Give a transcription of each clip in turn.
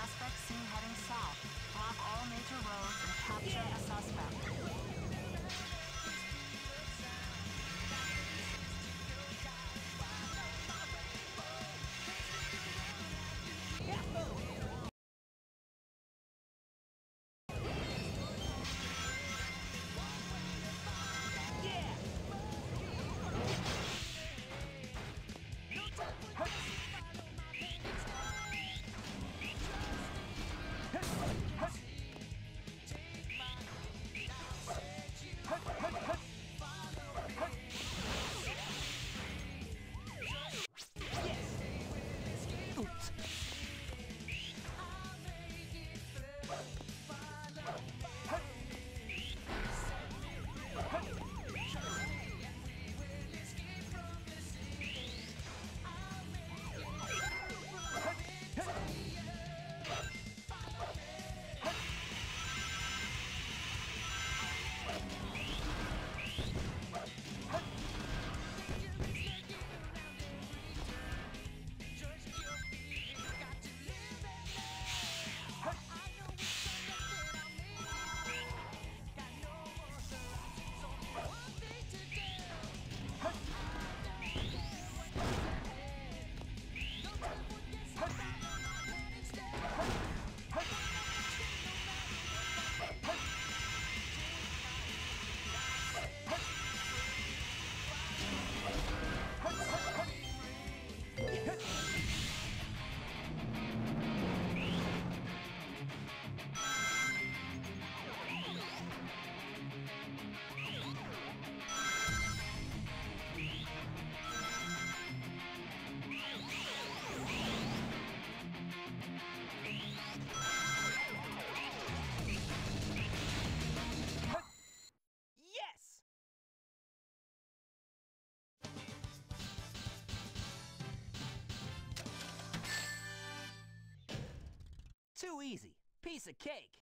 suspect seen heading south. Block all major roads and capture the suspect. Too easy. Piece of cake.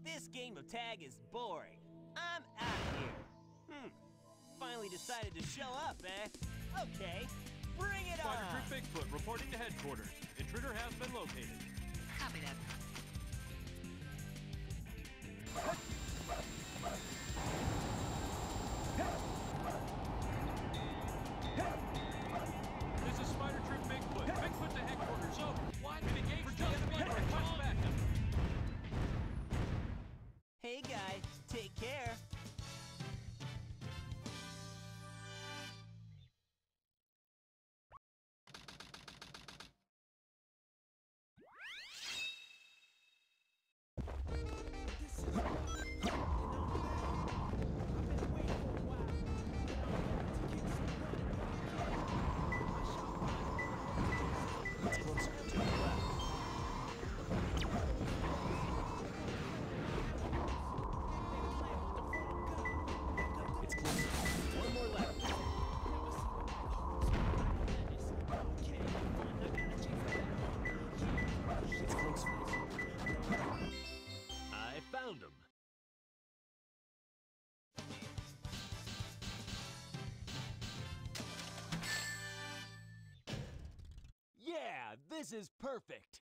This game of tag is boring. I'm out of here. Finally decided to show up, eh? Okay, bring it on! Spider Troop Bigfoot reporting to headquarters. Intruder has been located. Copy that. This is Spider Troop Bigfoot. Bigfoot to headquarters. Over. What? Been engaged with the enemy and request backup. Hey guys, take care. Yeah, this is perfect.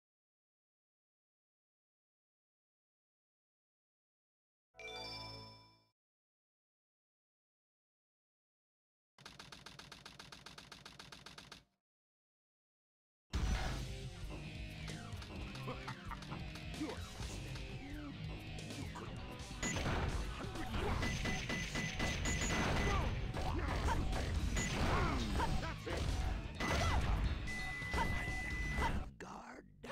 Guard down.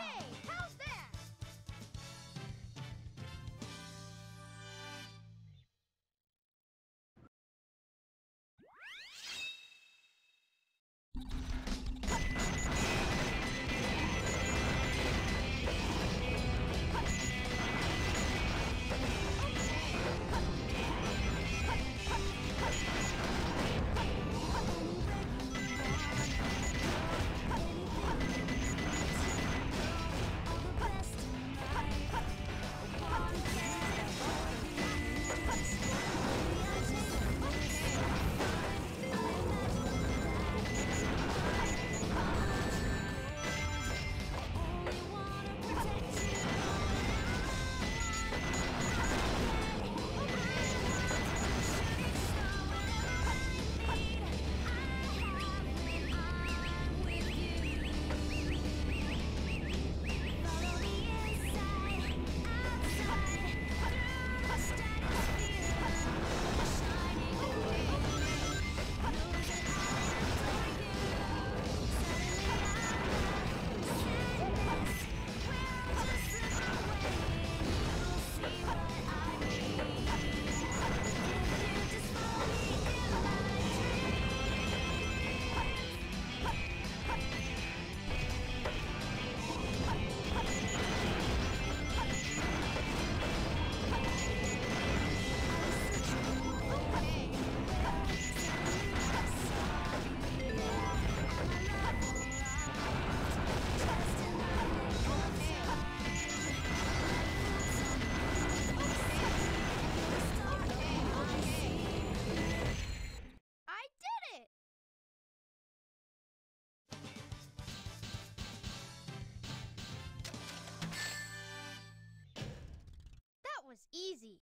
TommyeAsY.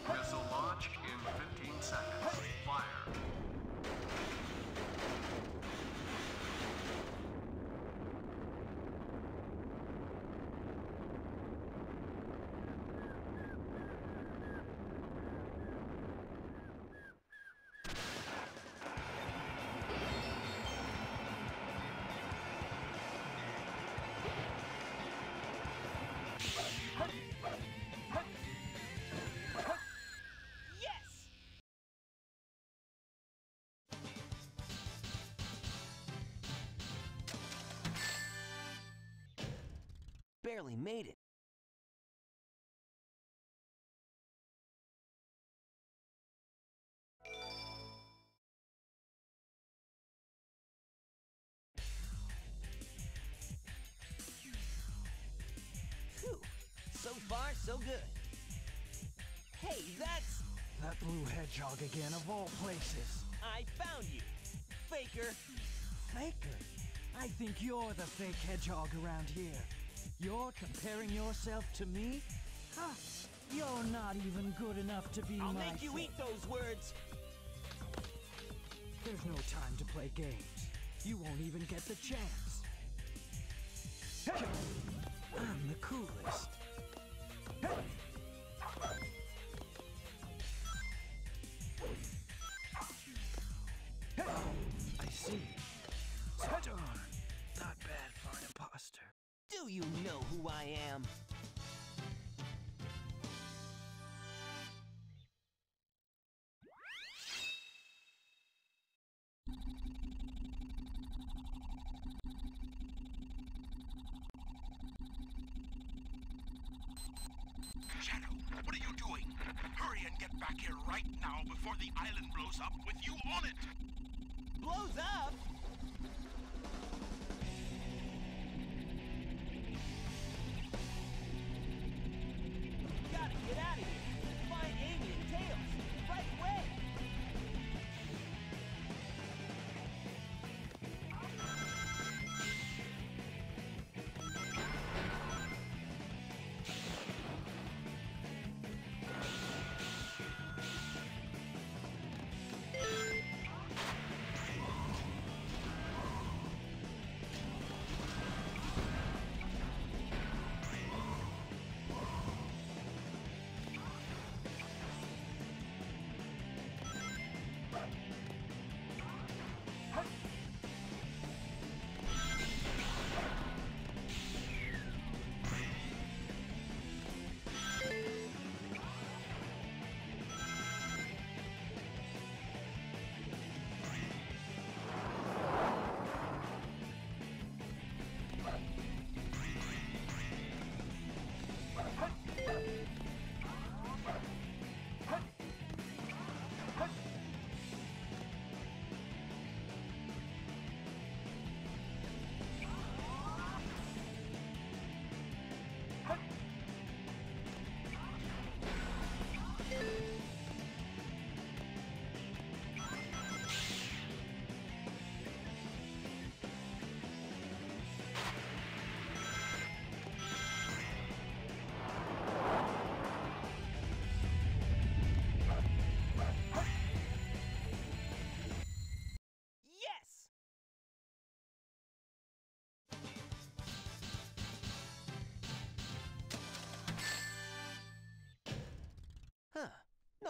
Missile launch in 15 seconds. Fire. Yes! Barely made it. Phew. So far, so good. Hey, that's... That blue hedgehog again, of all places. I found you, Faker. Faker? I think you're the fake hedgehog around here. You're comparing yourself to me? Huh, you're not even good enough to be I'll my make you fake. eat those words. There's no time to play games. You won't even get the chance. I'm the coolest. I see. Darn, not bad for an imposter. Do you know who I am? Shadow, what are you doing? Hurry and get back here right now before the island blows up with you on it! Blows up? Gotta get out of here. Find Amy and Tails. Right away.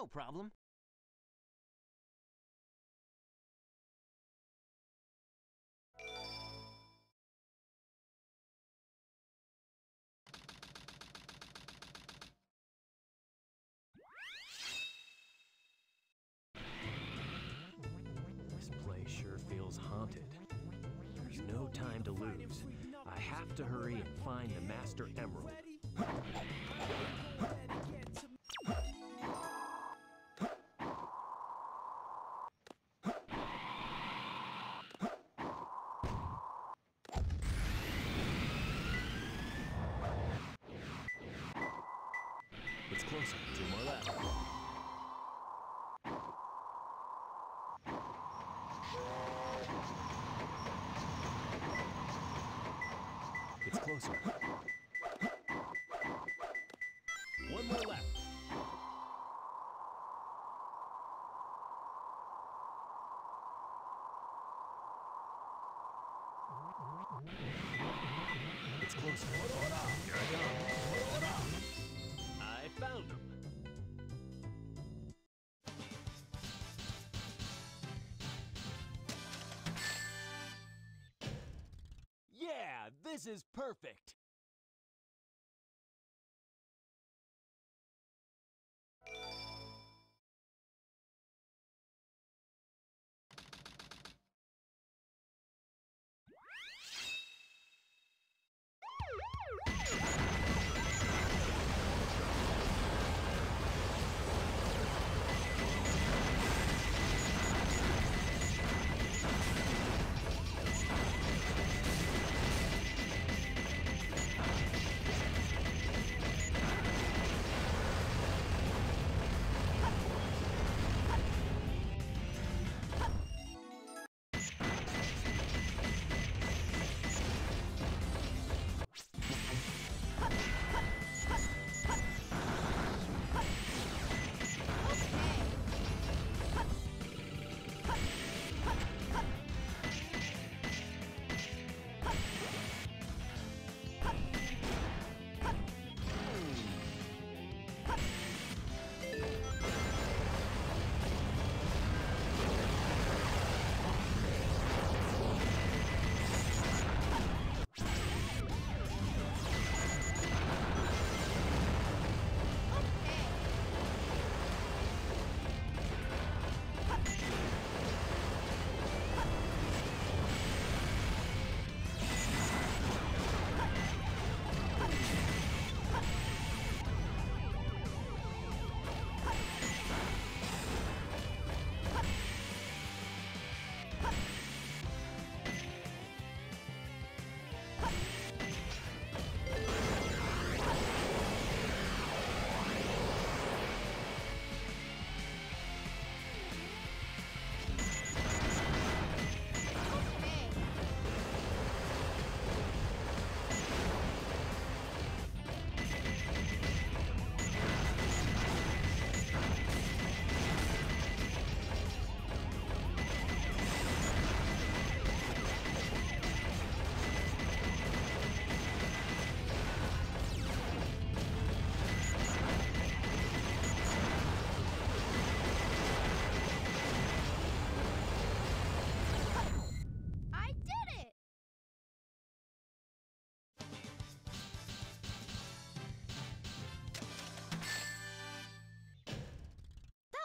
No problem. This place sure feels haunted. There's no time to lose. I have to hurry and find the Master Emerald. It's closer. 2 more left. It's closer. 1 more left. It's closer. Here I come. I found him. Yeah, this is perfect.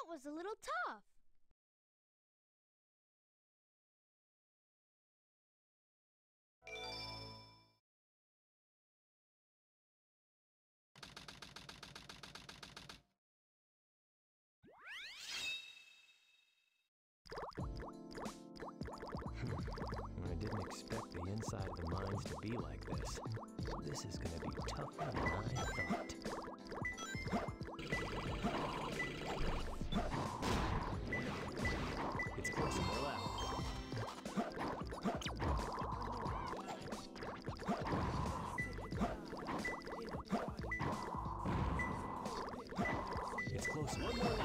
Was a little tough. I didn't expect the inside of the mines to be like this. This is going to be tougher than I thought. It's close, more left. It's close, one more left.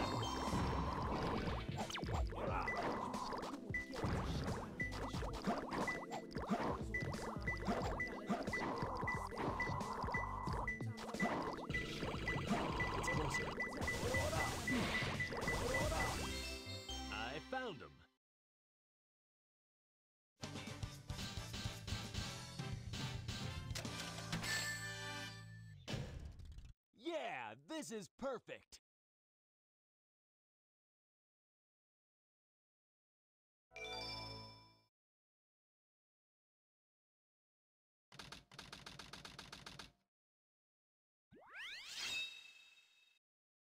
It's closer. This is perfect.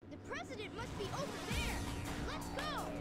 The president must be over there. Let's go.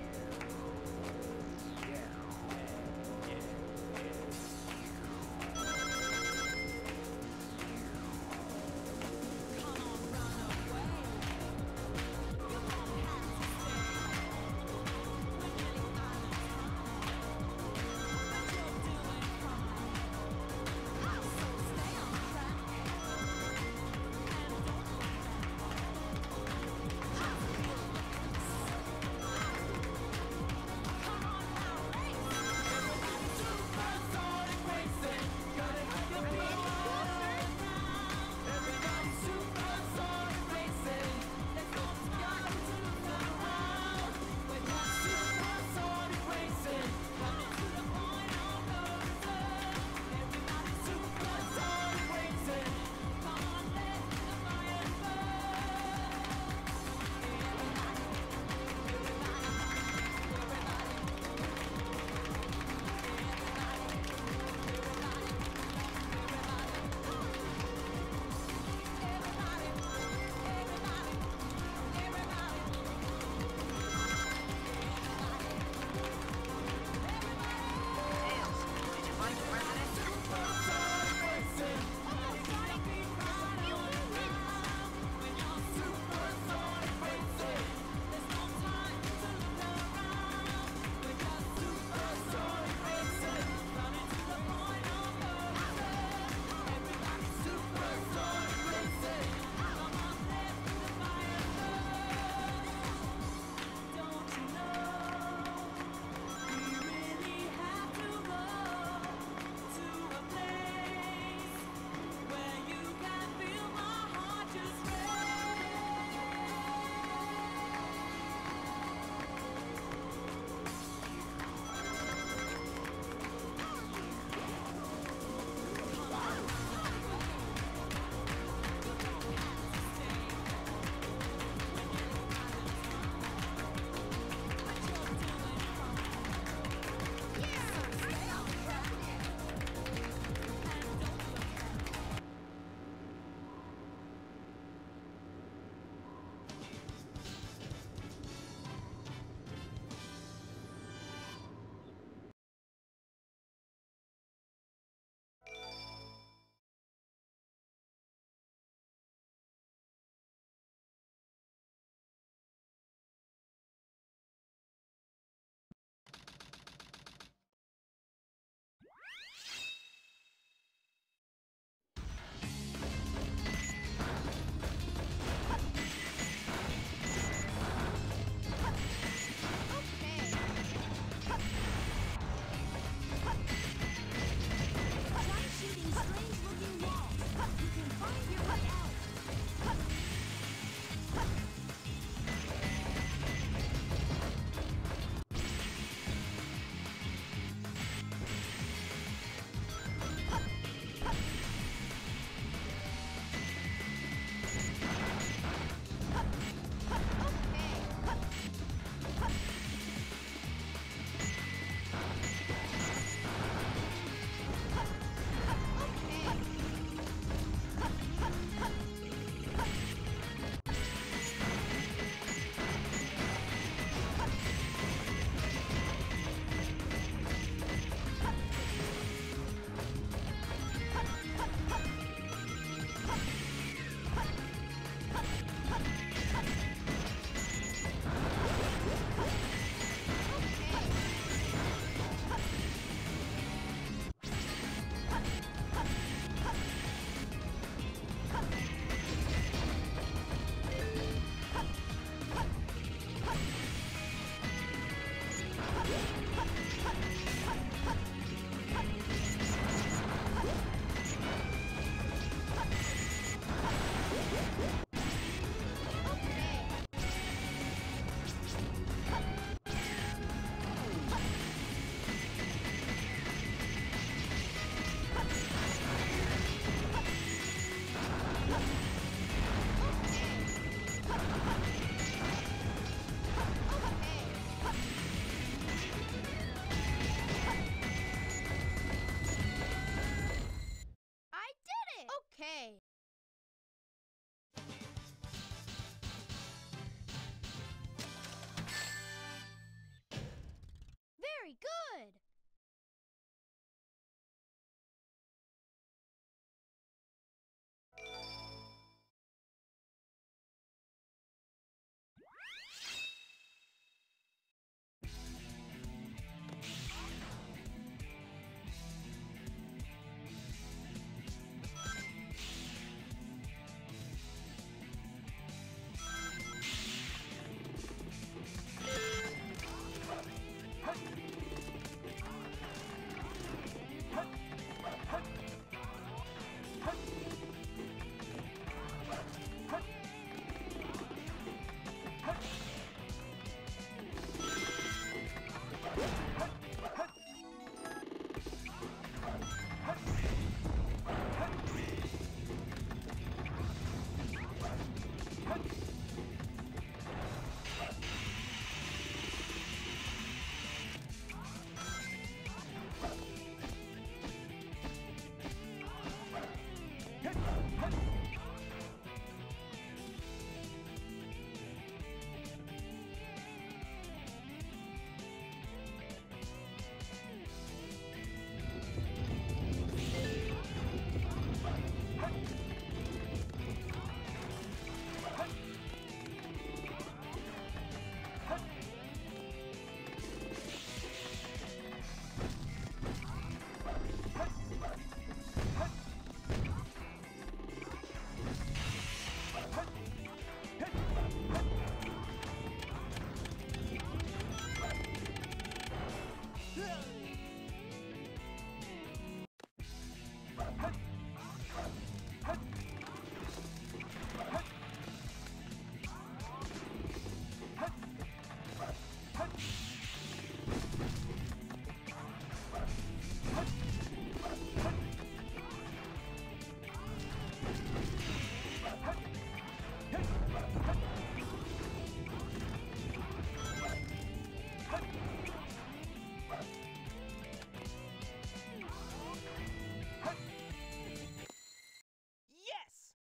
Yes!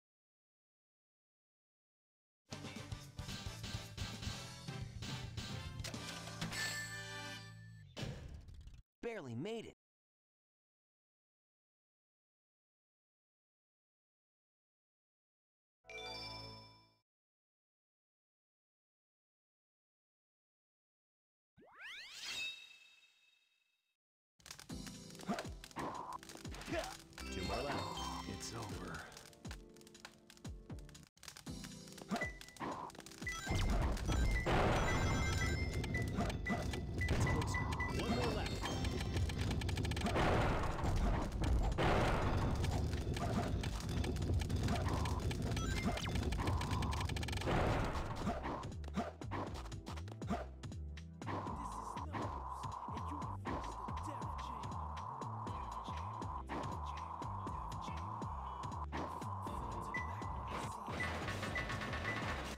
Barely made it. Two more left. It's over. It's closer. One more left.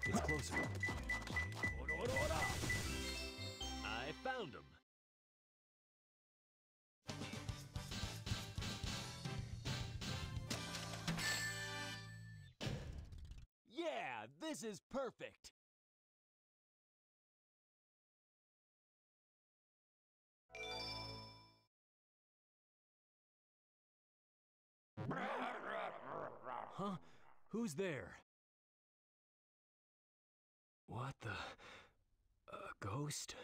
It's closer. I found him. Yeah, this is perfect. Huh? Who's there? What the? A ghost?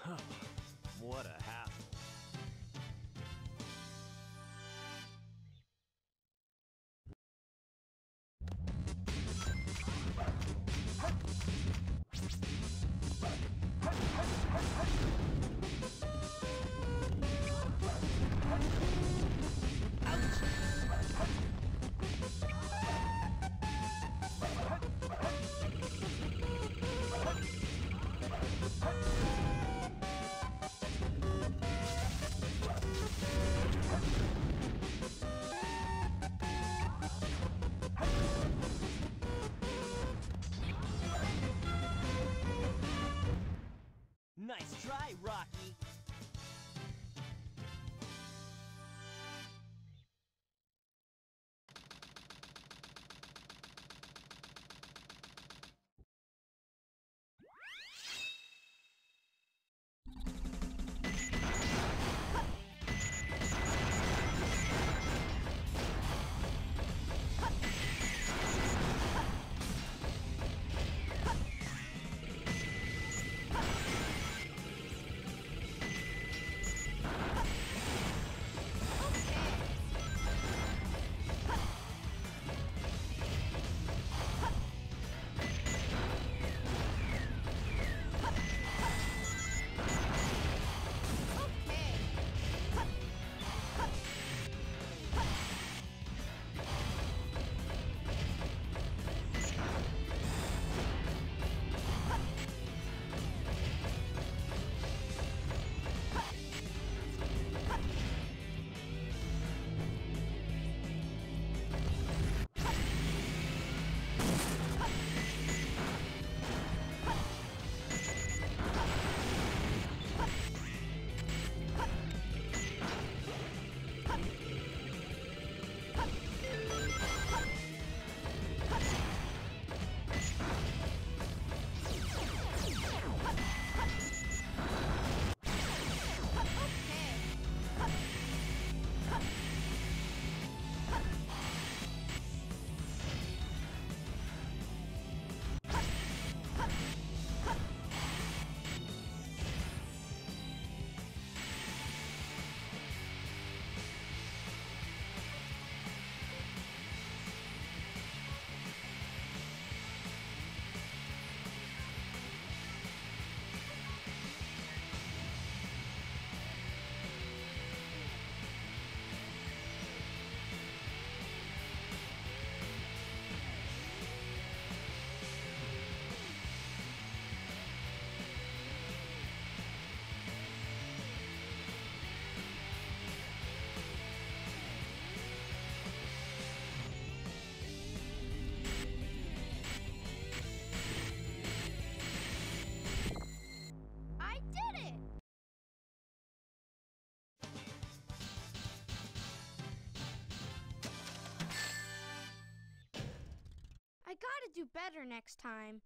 Huh. What a hassle. do better next time.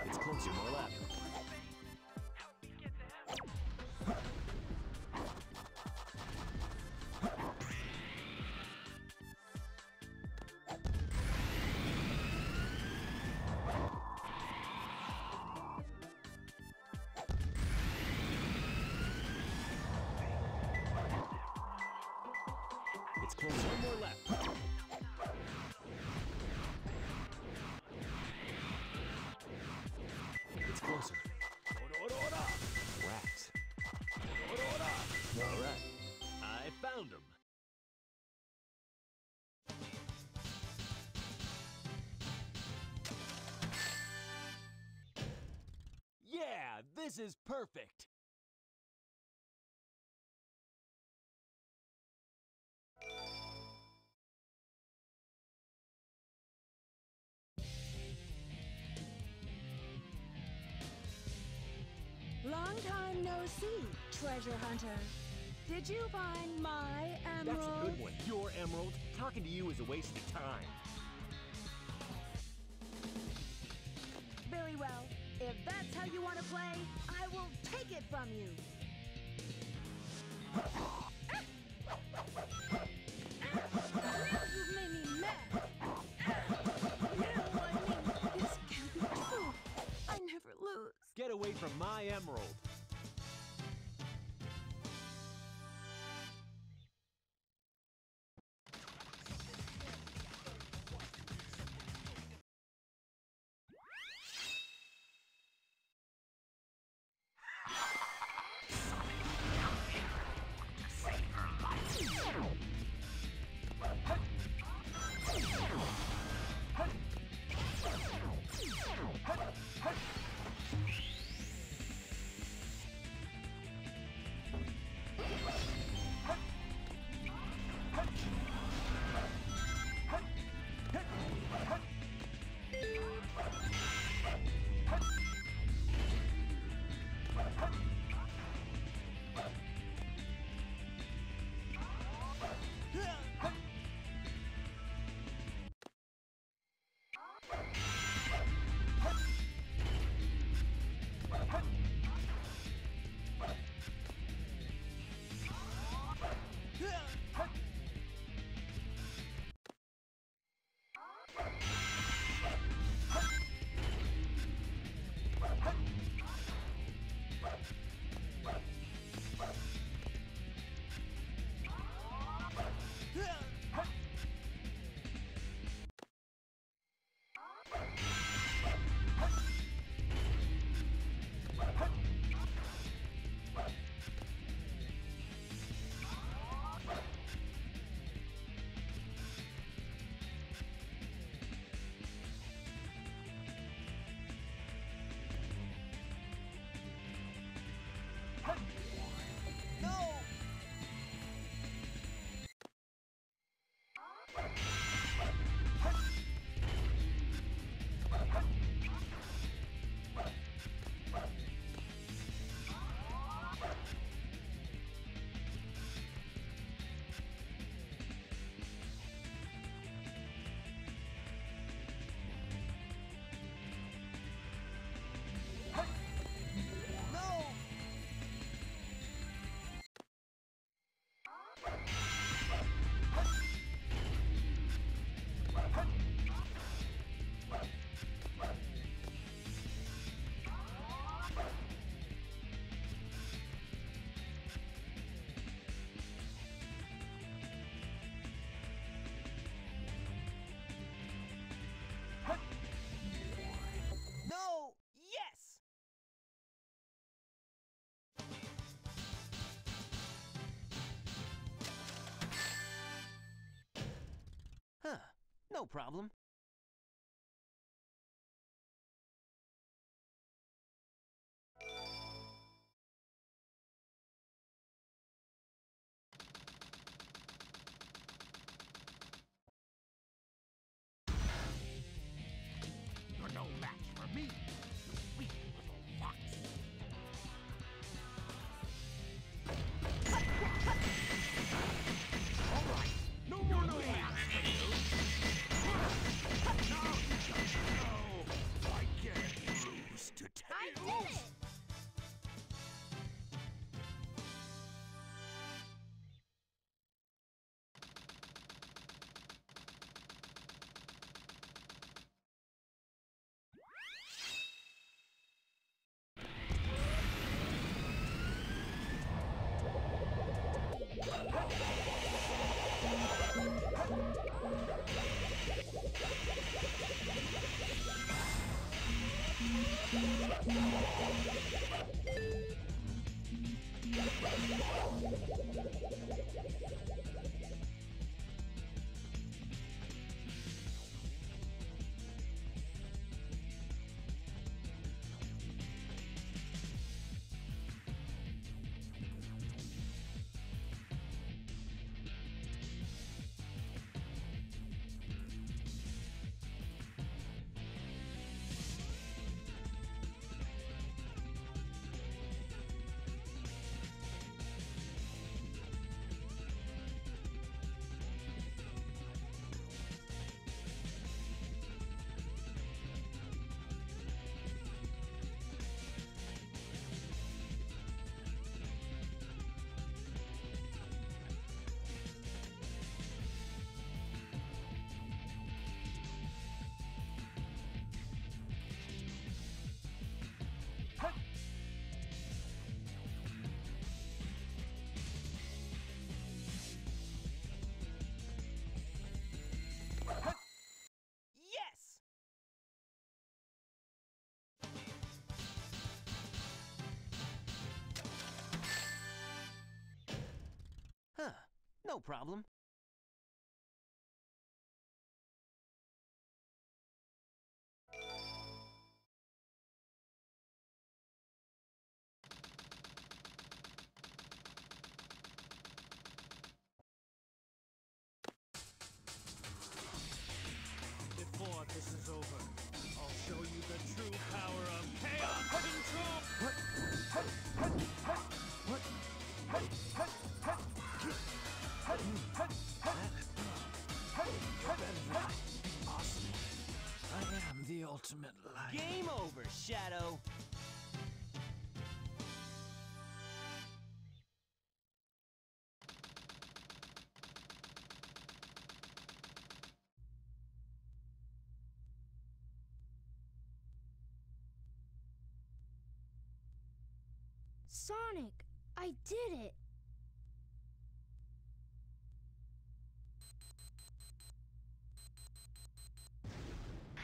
It's closer, more left. It's closer, more left. It's closer. Rats. All right. I found him. Yeah, this is perfect. Long time no see, treasure hunter. Did you find my emerald? That's a good one. Your emerald. Talking to you is a waste of time. Very well. If that's how you want to play, I will take it from you. Now you've made me mad. No, I mean, this can't be true. I never lose. Get away from my emerald. no problem. You're no match for me, sweet little fox. All right, no more no match for you. Now you just know I can't lose to I Tails. did it! Yes! Huh, no problem. Before this is over, I'll show you the true power of chaos control! Awesome. I am the ultimate light. Game over, Shadow. Sonic, I did it!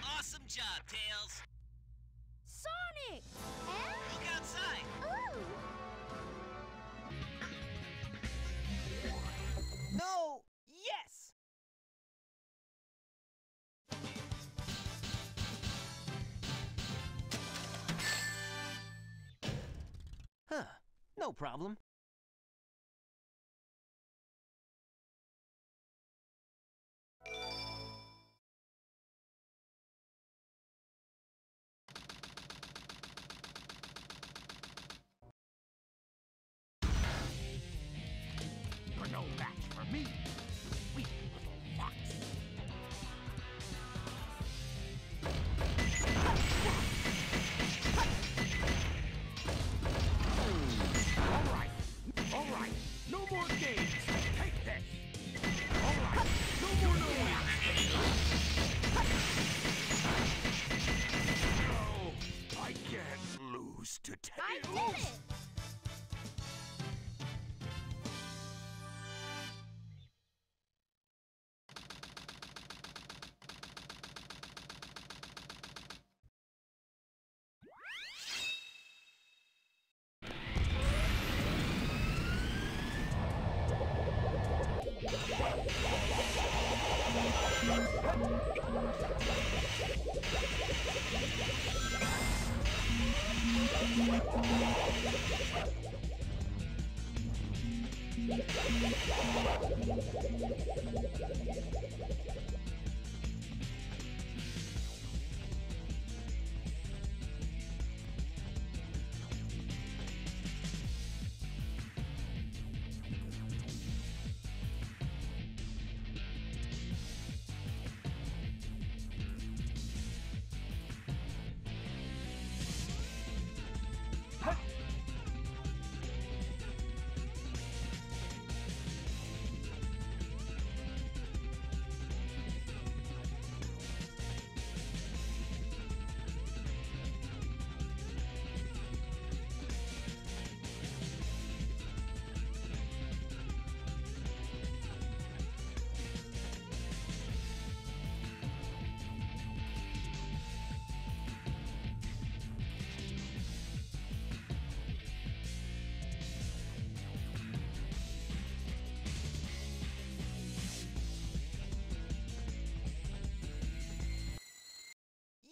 Awesome job, Tails. Sonic! And... Look outside. Ooh! No! Yes! Huh, no problem. You're no match for me, sweet little fox. All right,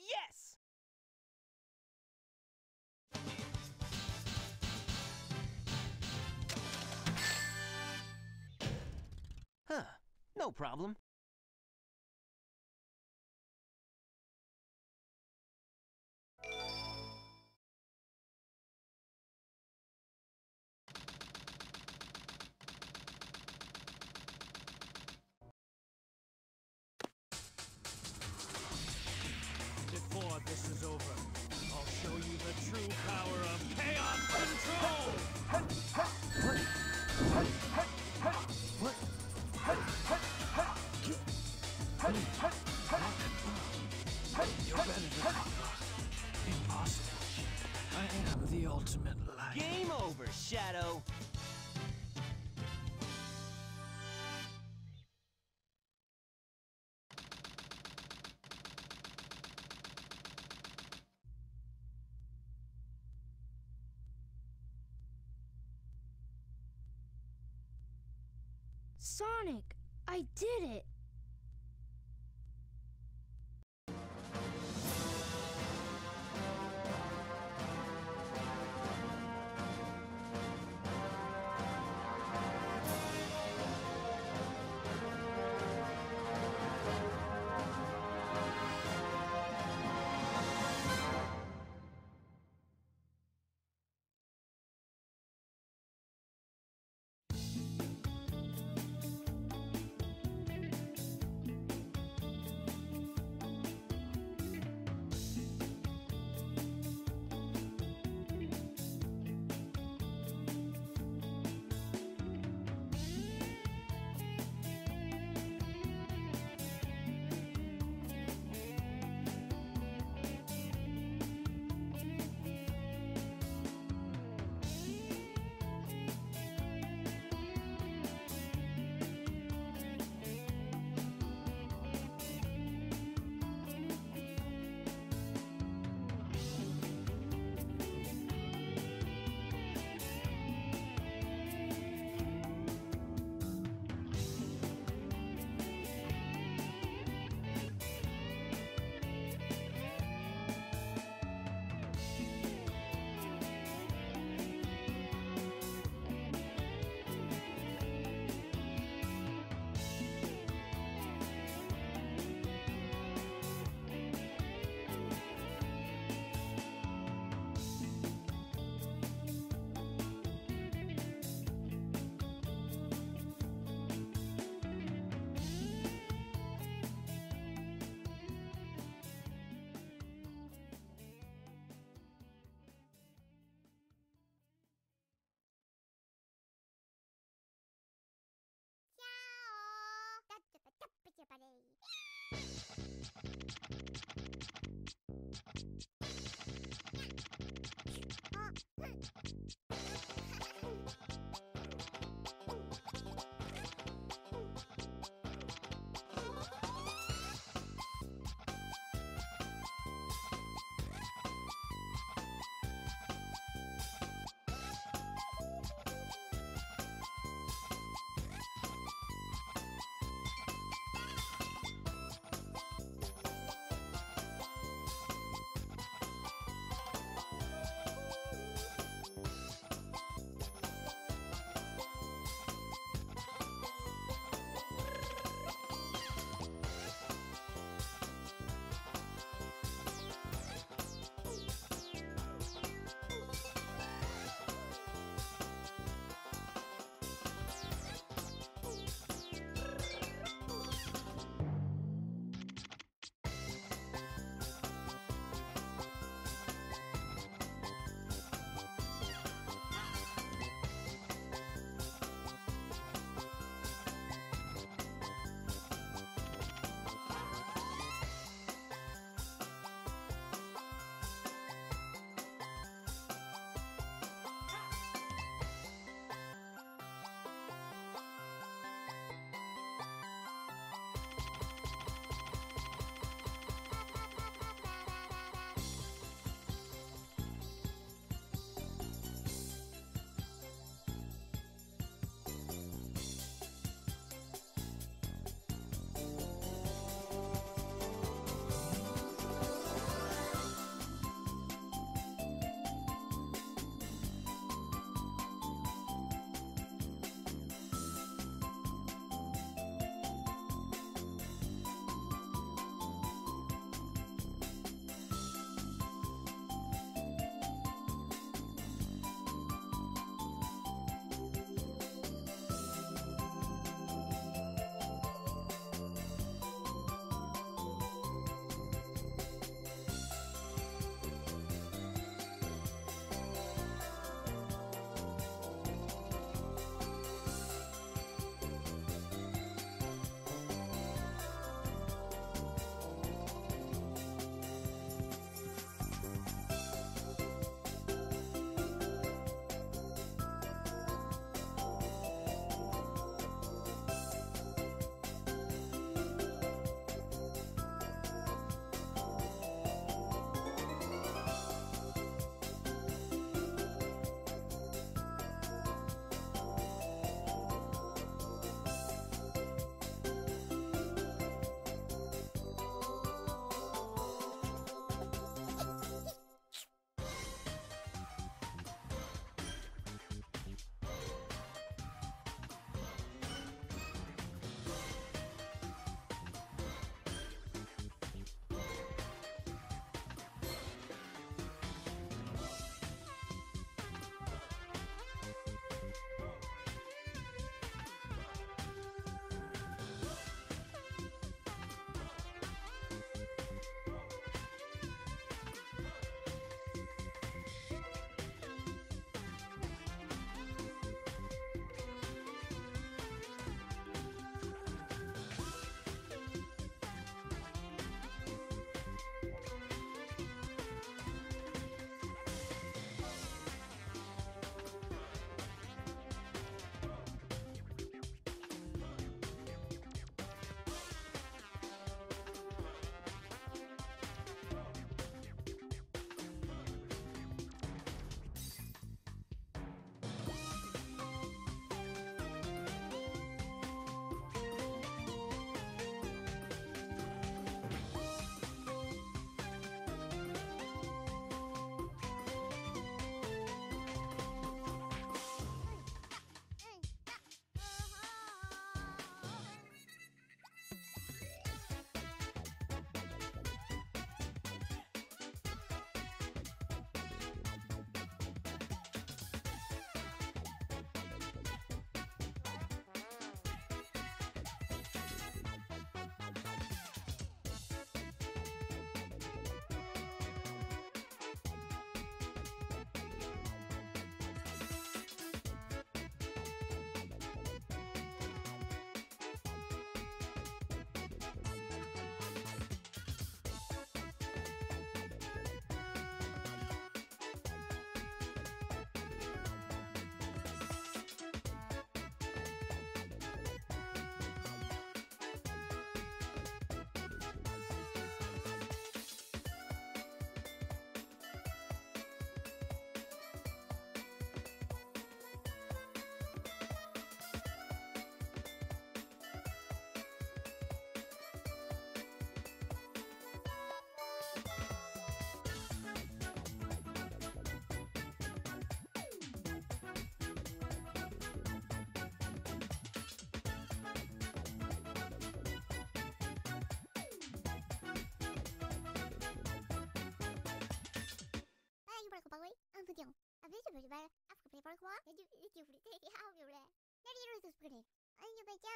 Yes! Huh, no problem. Before this is over, I'll show you the true power of chaos control! You're better than I thought. Impossible. I am the ultimate light. Game over, Shadow. Sonic, I did it!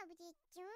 아버지쯤?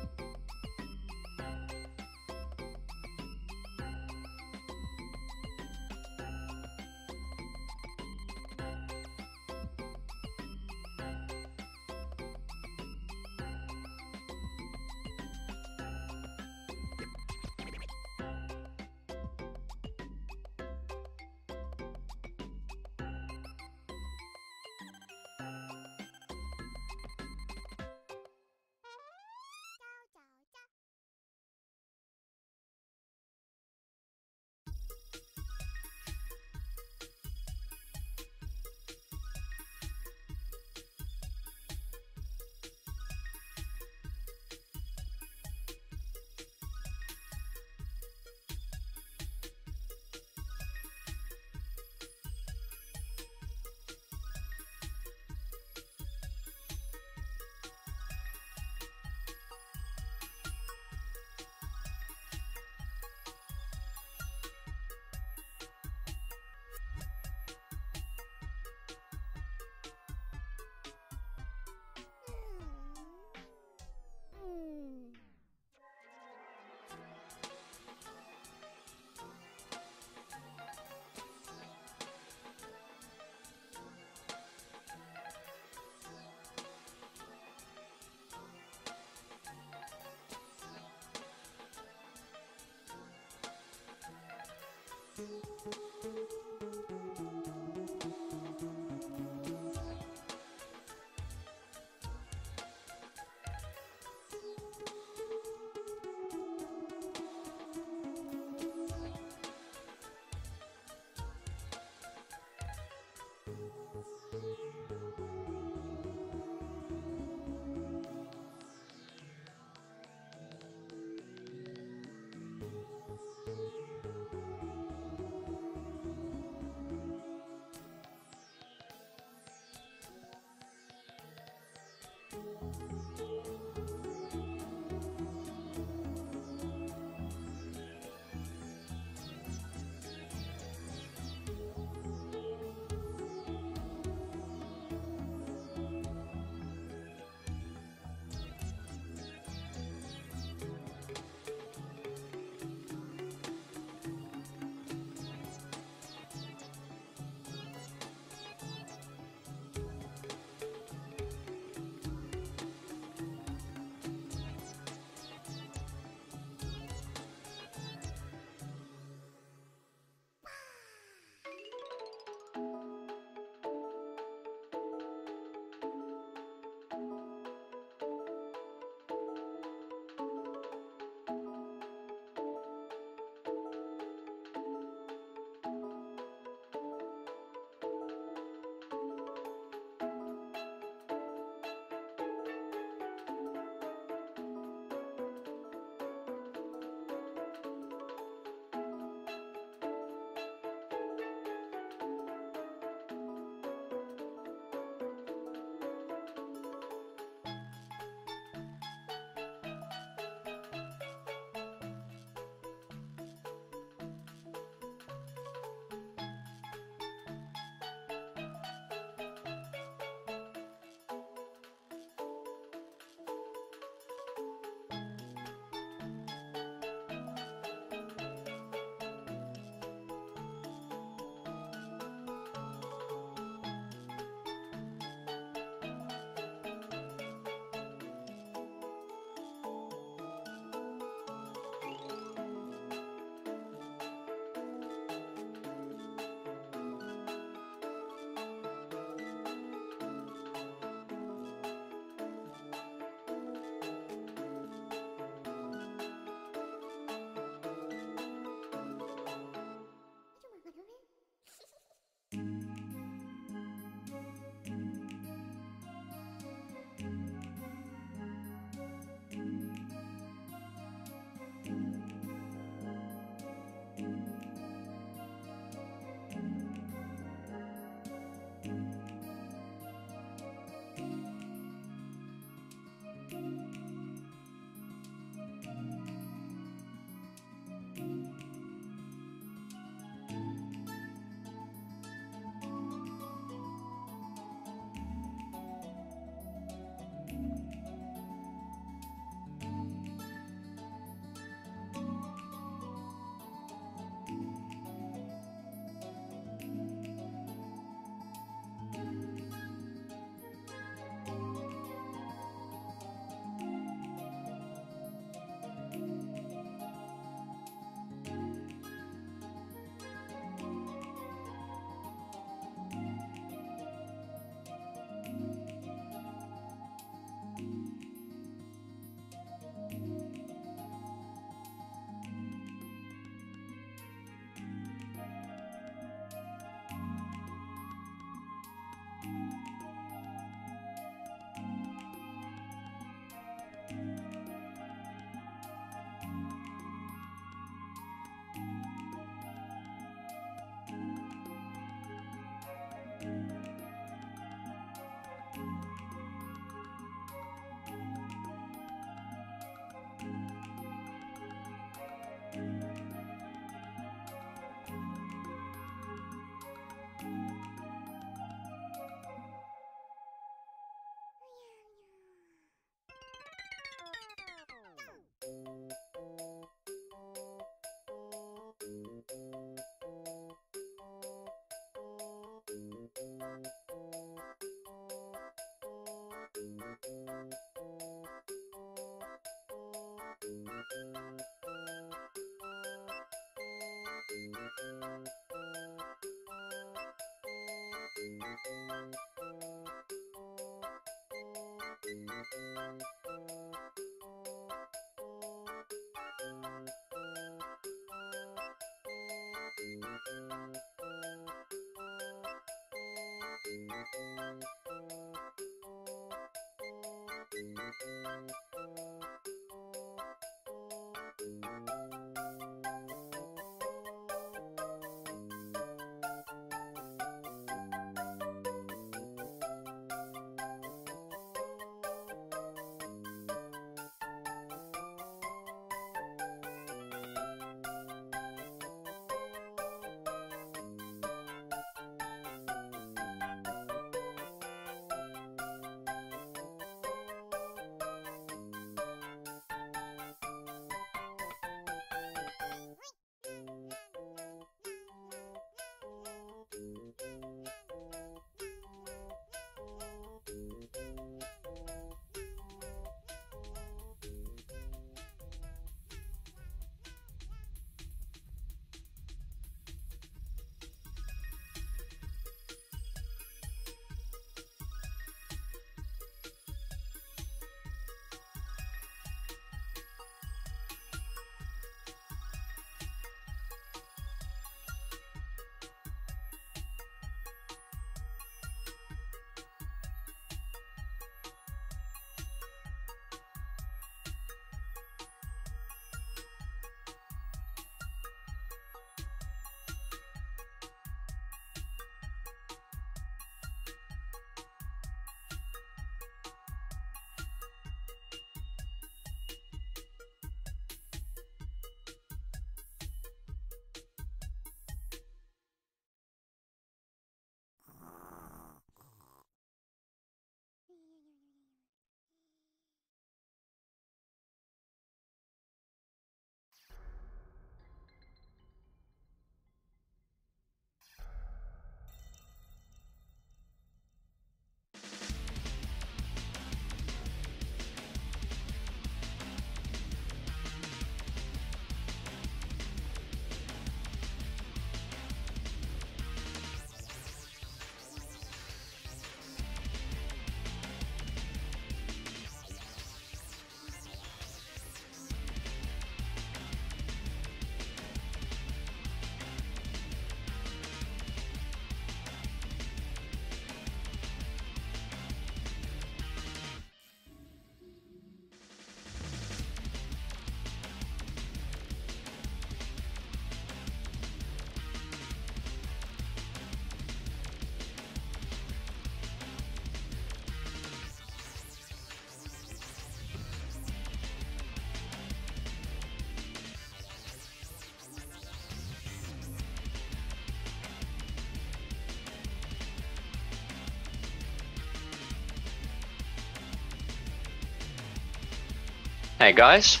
Hey guys.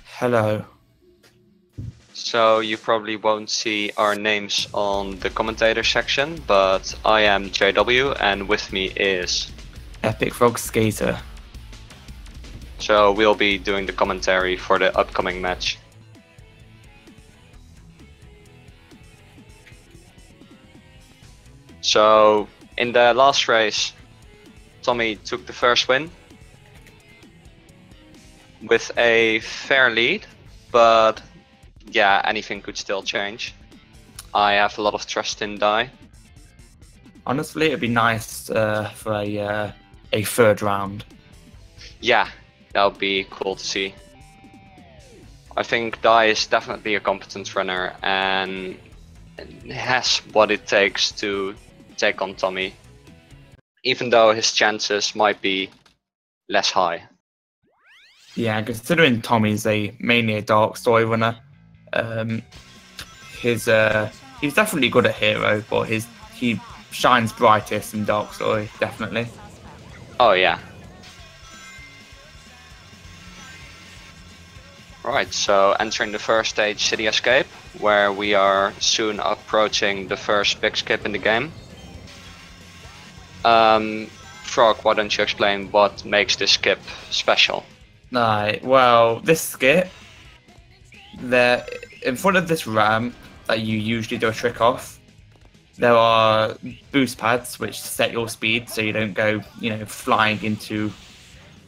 Hello. So you probably won't see our names on the commentator section, but I am JW and with me is Epic Frog Skater. So we'll be doing the commentary for the upcoming match. So in the last race, Tommy took the first win with a fair lead, but yeah, anything could still change. I have a lot of trust in Dai. Honestly, it'd be nice for a third round. Yeah, that would be cool to see. I think Dai is definitely a competent runner and has what it takes to take on Tommy, even though his chances might be less high. Yeah, considering Tommy's mainly a dark story runner, he's definitely good at hero, but he shines brightest in dark story, definitely. Oh yeah. Right, so entering the first stage, City Escape, where we are soon approaching the first big skip in the game. Frog, why don't you explain what makes this skip special? Right, well, this skip, in front of this ramp that you usually do a trick off, there are boost pads which set your speed so you don't go, flying into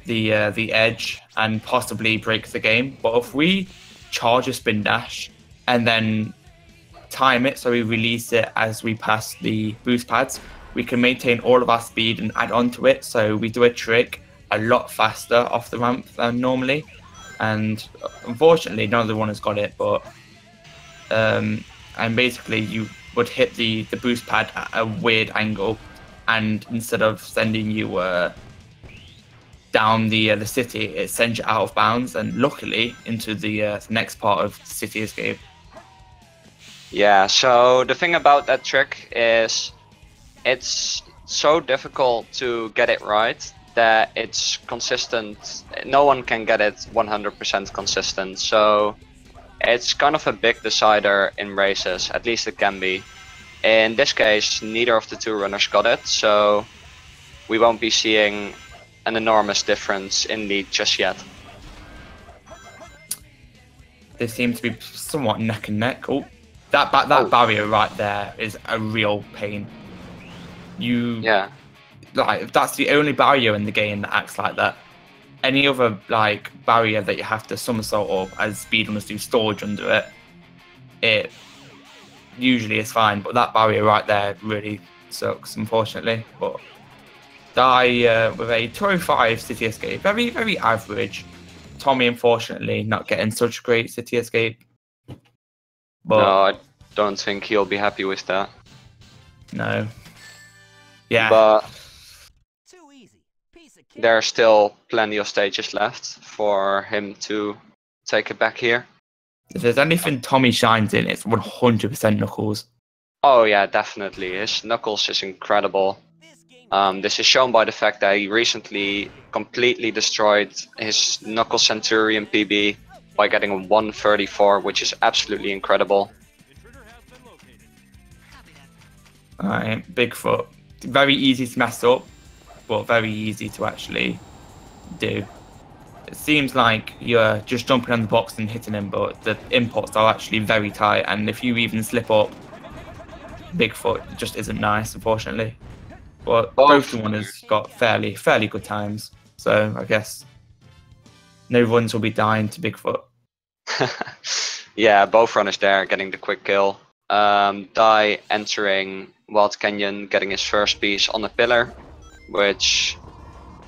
the edge and possibly break the game. But if we charge a spin dash and then time it so we release it as we pass the boost pads, we can maintain all of our speed and add on to it, so we do a trick a lot faster off the ramp than normally. And unfortunately none of the runners got it, but and basically you would hit the boost pad at a weird angle, and instead of sending you down the city, it sends you out of bounds and luckily into the next part of City Escape. Yeah, so the thing about that trick is it's so difficult to get it right that it's consistent. No one can get it 100% consistent, so it's kind of a big decider in races, at least it can be. In this case, neither of the two runners got it, so we won't be seeing an enormous difference in lead just yet. They seem to be somewhat neck and neck. Oh, that barrier right there is a real pain. That's the only barrier in the game that acts like that. Any other barrier that you have to somersault up as speedrunners do storage under it usually is fine, but that barrier right there really sucks, unfortunately. But Dai with a 205 City Escape, very, very average. Tommy, unfortunately, not getting such great City Escape. But no, I don't think he'll be happy with that. No. Yeah. But there are still plenty of stages left for him to take it back here. If there's anything Tommy shines in, it's 100% Knuckles. Oh yeah, definitely. His Knuckles is incredible. This is shown by the fact that he recently completely destroyed his Knuckles Centurion PB by getting a 134, which is absolutely incredible. Alright, Bigfoot. Very easy to mess up, but very easy to actually do. It seems like you're just jumping on the box and hitting him, but the inputs are actually very tight, and if you even slip up, Bigfoot just isn't nice, unfortunately. But both the runners got fairly good times, so I guess no runs will be dying to Bigfoot. Yeah, both runners there getting the quick kill. Dai entering Wild Canyon, getting his first piece on the pillar, which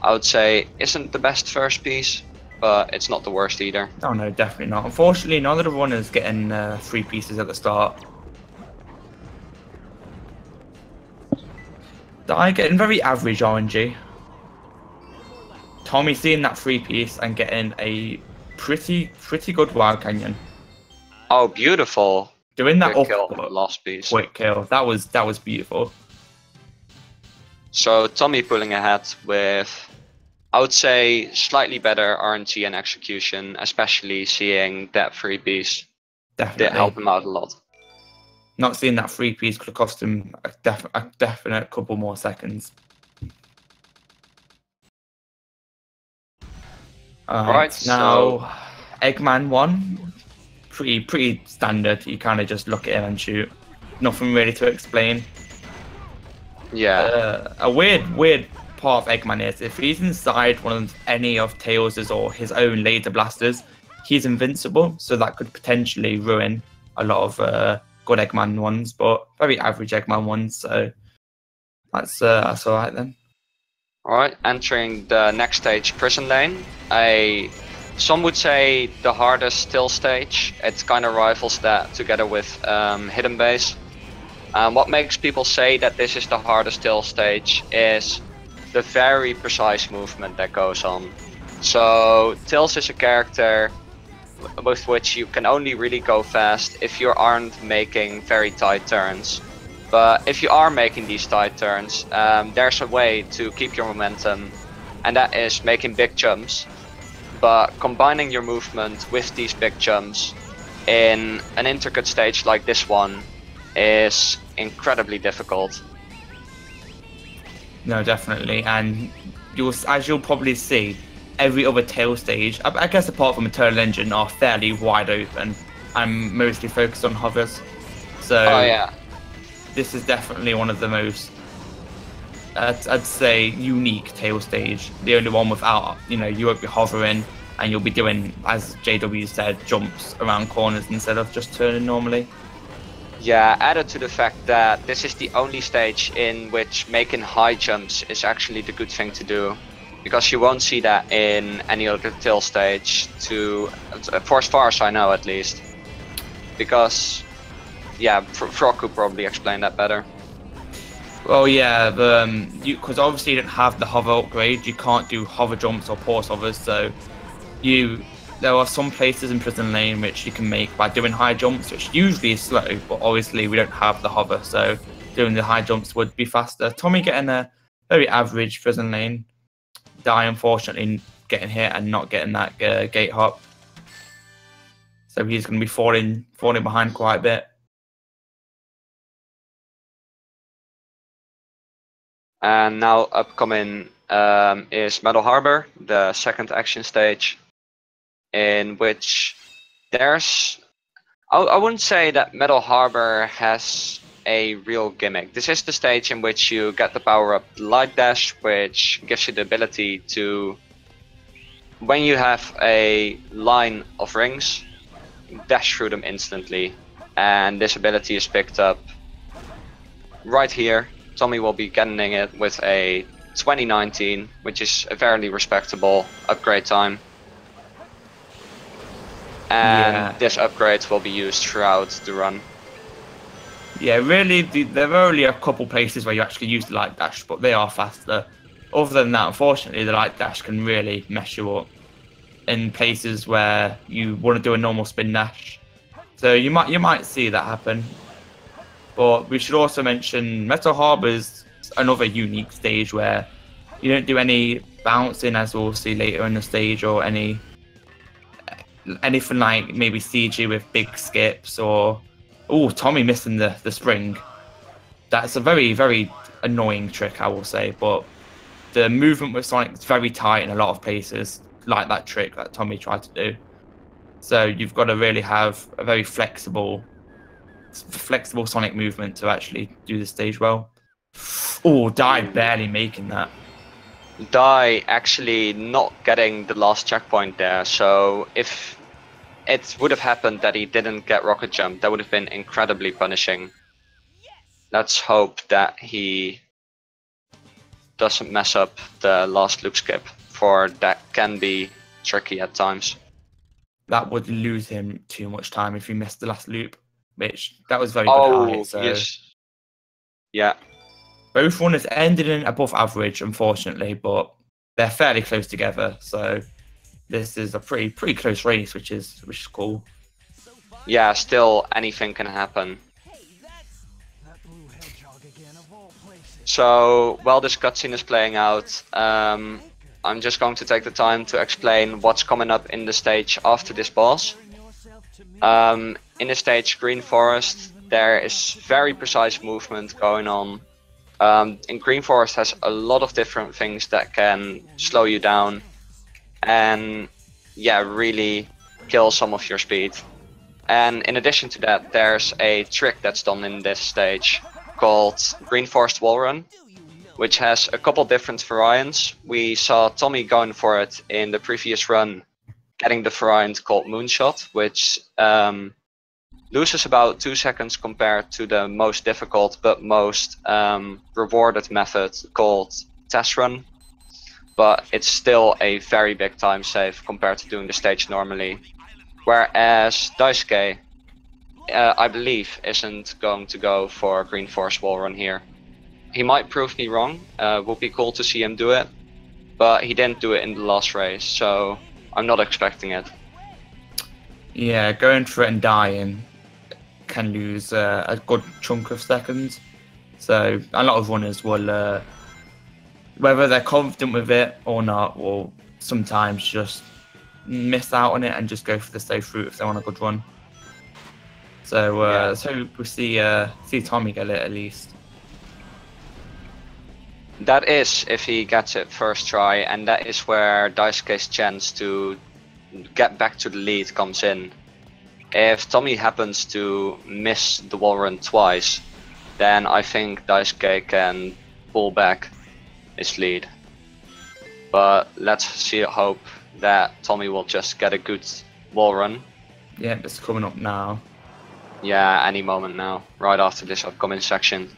I would say isn't the best first piece, but it's not the worst either. Oh no, definitely not. Unfortunately, none of the runners getting 3 pieces at the start. Dai getting very average RNG. Tommy seeing that 3-piece and getting a pretty good Wild Canyon. Oh, beautiful! Doing that uppercut, last piece. Quick kill. That was beautiful. So Tommy pulling ahead with I would say slightly better RNG and execution, especially seeing that freebies did Definitely. help him out a lot. Not seeing that 3-piece could have cost him a definite couple more seconds. Right, now Eggman 1, pretty standard. You kind of just look at him and shoot. Nothing really to explain. Yeah. A weird part of Eggman is if he's inside any of Tails' or his own laser blasters, he's invincible. So that could potentially ruin a lot of good Eggman ones, but very average Eggman ones. So that's all right then. Alright, entering the next stage, Prison Lane. Some would say the hardest still stage. It kind of rivals that together with Hidden Base. What makes people say that this is the hardest still stage is the very precise movement that goes on. So Tails is a character with which you can only really go fast if you aren't making very tight turns. But if you are making these tight turns, there's a way to keep your momentum, and that is making big jumps. But combining your movement with these big jumps in an intricate stage like this one is incredibly difficult. No, definitely, and as you'll probably see, every other tail stage, I guess apart from Eternal Engine, are fairly wide open and mostly focused on hovers. So yeah. This is definitely one of the most, I'd say, unique tail stage. The only one without, you won't be hovering and you'll be doing, as JW said, jumps around corners instead of just turning normally. Yeah, added to the fact that this is the only stage in which making high jumps is actually the good thing to do. Because you won't see that in any other tail stage, for as far as I know at least. Because, yeah, Frog could probably explain that better. Well, yeah, because obviously you don't have the hover upgrade, you can't do hover jumps or pause hovers, so there are some places in Prison Lane which you can make by doing high jumps, which usually is slow, but obviously we don't have the hover, so doing the high jumps would be faster. Tommy getting a very average Prison Lane. Die, unfortunately, getting hit and not getting that gate hop. So he's going to be falling behind quite a bit. And now upcoming is Metal Harbor, the second action stage, in which there's... I wouldn't say that Metal Harbor has a real gimmick. This is the stage in which you get the power up Light Dash, which gives you the ability to, when you have a line of rings, dash through them instantly. And this ability is picked up right here. Tommy will be getting it with a 2019, which is a fairly respectable upgrade time. And this upgrade will be used throughout the run. Yeah, really, there are only a couple places where you actually use the Light Dash, but they are faster. Other than that, unfortunately, the Light Dash can really mess you up in places where you want to do a normal spin dash. So you might see that happen. But we should also mention Metal Harbor's another unique stage where you don't do any bouncing, as we'll see later in the stage, or anything like maybe CG with big skips or... Oh, Tommy missing the spring. That's a very, very annoying trick, I will say. But the movement with Sonic is very tight in a lot of places, like that trick that Tommy tried to do. So you've got to really have a very flexible Sonic movement to actually do the stage well. Oh, Die barely making that. Die actually not getting the last checkpoint there, so if it would have happened that he didn't get Rocket Jump, that would have been incredibly punishing. Let's hope that he doesn't mess up the last loop skip, for that can be tricky at times. That would lose him too much time if he missed the last loop, which that was very good high. So yes. Yeah. Both runners ended in above average, unfortunately, but they're fairly close together. So this is a pretty close race, which is cool. Yeah, still anything can happen. So while this cutscene is playing out, I'm just going to take the time to explain what's coming up in the stage after this boss. In the stage Green Forest, there is very precise movement going on. In Green Forest has a lot of different things that can slow you down and yeah, really kill some of your speed. And in addition to that, there's a trick that's done in this stage called Green Forest Wall Run, which has a couple different variants. We saw Tommy going for it in the previous run, getting the variant called Moonshot, which loses about 2 seconds compared to the most difficult but most rewarded method called Test Run. But it's still a very big time save compared to doing the stage normally. Whereas Daisuke, I believe, isn't going to go for Green Forest Wall Run here. He might prove me wrong, would be cool to see him do it, but he didn't do it in the last race, so I'm not expecting it. Yeah, going for it and dying can lose a good chunk of seconds. So a lot of runners will, whether they're confident with it or not, will sometimes just miss out on it and just go for the safe route if they want a good run. So let's hope we see Tommy get it at least. That is if he gets it first try, and that is where Daisuke's chance to get back to the lead comes in. If Tommy happens to miss the wall run twice, then I think Daisuke can pull back his lead. But let's hope that Tommy will just get a good wall run. Yeah, it's coming up now. Yeah, any moment now, right after this upcoming section.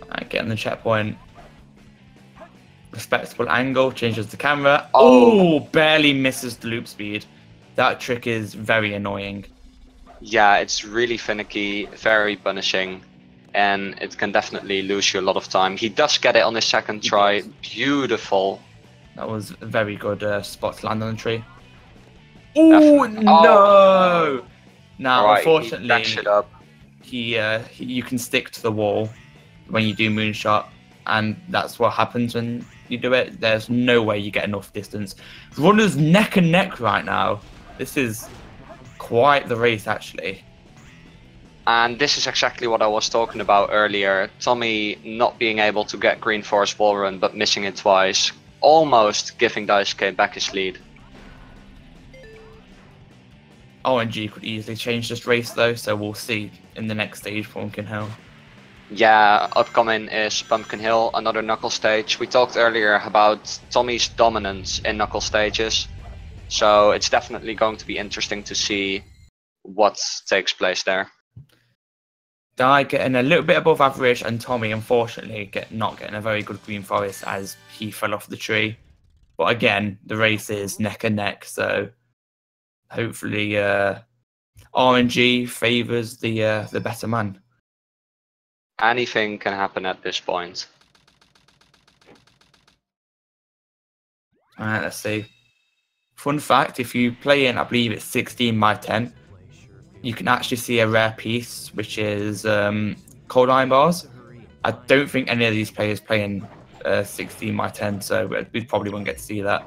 Alright, getting the checkpoint. Respectable angle, changes the camera. Oh, barely misses the loop speed. That trick is very annoying. Yeah, it's really finicky, very punishing, and it can definitely lose you a lot of time. He does get it on his second try. Beautiful. That was a very good spot to land on the tree. Oh no! Now, right, unfortunately, he you can stick to the wall when you do moonshot, and that's what happens when you do it. There's no way you get enough distance. Runners neck and neck right now. This is quite the race, actually. And this is exactly what I was talking about earlier. Tommy not being able to get Green Forest Wall Run, but missing it twice, almost giving Daisuke back his lead. RNG could easily change this race though, so we'll see in the next stage, Pumpkin Hill. Yeah, upcoming is Pumpkin Hill, another knuckle stage. We talked earlier about Tommy's dominance in knuckle stages, so it's definitely going to be interesting to see what takes place there. Dai getting a little bit above average, and Tommy unfortunately not getting a very good Green Forest as he fell off the tree. But again, the race is neck and neck, so hopefully RNG favours the better man. Anything can happen at this point. Alright, let's see. Fun fact, if you play in, I believe it's 16 by 10, you can actually see a rare piece, which is cold iron bars. I don't think any of these players play in 16 by 10, so we probably won't get to see that.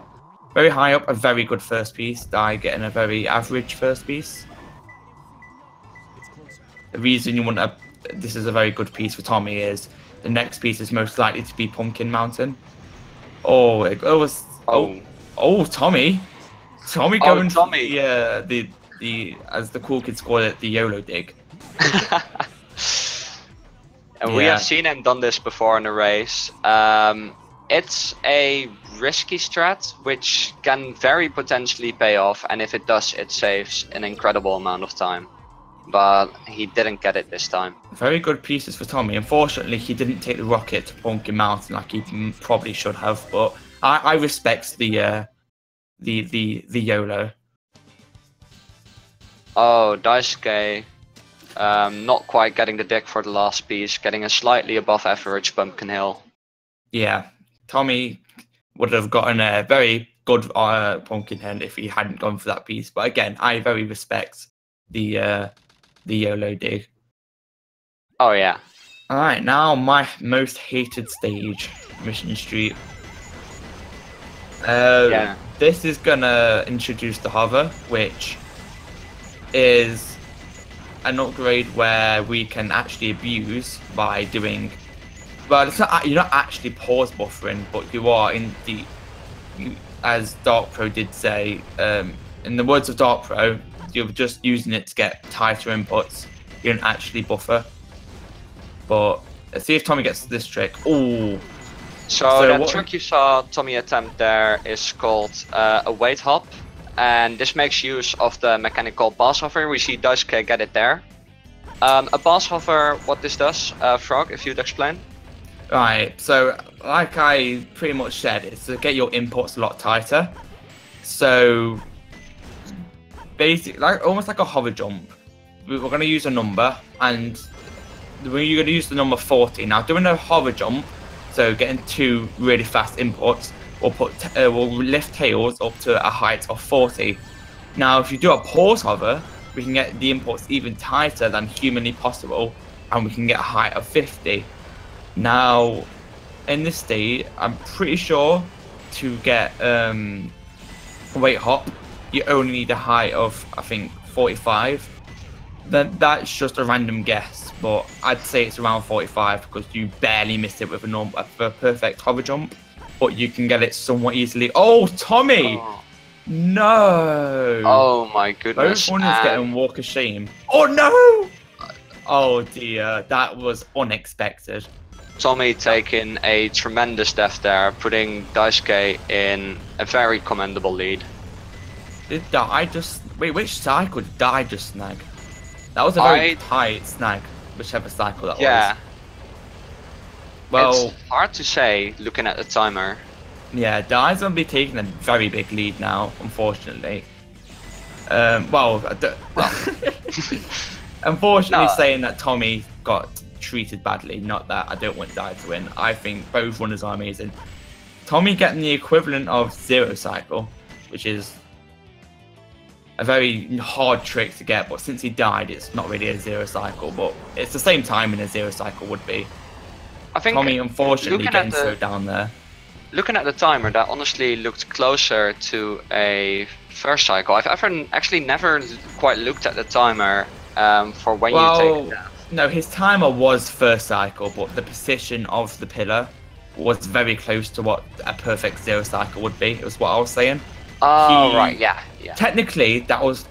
Very high up, a very good first piece. Dai getting a very average first piece. The reason you want this is a very good piece for Tommy is the next piece is most likely to be Pumpkin Mountain. Oh, Tommy going for the as the cool kids call it, the YOLO dig. And we have seen him done this before in a race. It's a risky strat, which can very potentially pay off, and if it does, it saves an incredible amount of time. But he didn't get it this time. Very good pieces for Tommy. Unfortunately, he didn't take the rocket to Pumpkin Mountain like he probably should have, but I respect the YOLO. Oh, Daisuke not quite getting the dig for the last piece, getting a slightly above average Pumpkin Hill. Yeah, Tommy would have gotten a very good Pumpkin Hill if he hadn't gone for that piece. But again, I very respect the YOLO dig. Oh yeah, Alright, now my most hated stage, Mission Street. Yeah. This is gonna introduce the hover, which is an upgrade where we can actually abuse by doing. Well, it's not. You're not actually pause buffering, but you are as Dark Pro did say. In the words of Dark Pro, you're just using it to get tighter inputs. You don't actually buffer. But let's see if Tommy gets this trick. Ooh. So that trick you saw Tommy attempt there is called a weight hop, and this makes use of the mechanical boss hover. We see Daisuke get it there. A boss hover, what this does, Frog, if you'd explain. Right, so like I pretty much said, it's to get your inputs a lot tighter. So basically, almost like a hover jump. We're going to use a number, and you're going to use the number 40. Now, doing a hover jump, so getting 2 really fast inputs, will lift tails up to a height of 40. Now, if you do a pause hover, we can get the inputs even tighter than humanly possible, and we can get a height of 50. Now, in this state, I'm pretty sure to get a weight hop, you only need a height of, I think, 45. Then that's just a random guess, but I'd say it's around 45 because you barely miss it with a perfect hover jump, but you can get it somewhat easily. Oh, Tommy! Oh. No! Oh my goodness. Both one is getting walk of shame. Oh no! Oh dear, that was unexpected. Tommy taking a tremendous death there, putting Daisuke in a very commendable lead. Did I just... Wait, which cycle did I just snag? That was a very tight snag, whichever cycle that was. Yeah. Well, it's hard to say, looking at the timer. Yeah, Dai's going to be taking a very big lead now, unfortunately. Unfortunately saying that Tommy got treated badly, not that I don't want Dai to win. I think both runners are amazing. Tommy getting the equivalent of Zero Cycle, which is a very hard trick to get, but since he died, it's not really a Zero Cycle, but it's the same timing a Zero Cycle would be. I think Tommy, unfortunately, getting so down there. Looking at the timer, that honestly looked closer to a first cycle. I've actually never quite looked at the timer for when you take it. No, his timer was first cycle, but the position of the pillar was very close to what a perfect Zero Cycle would be. It was what I was saying. Oh, right, yeah. Technically, that was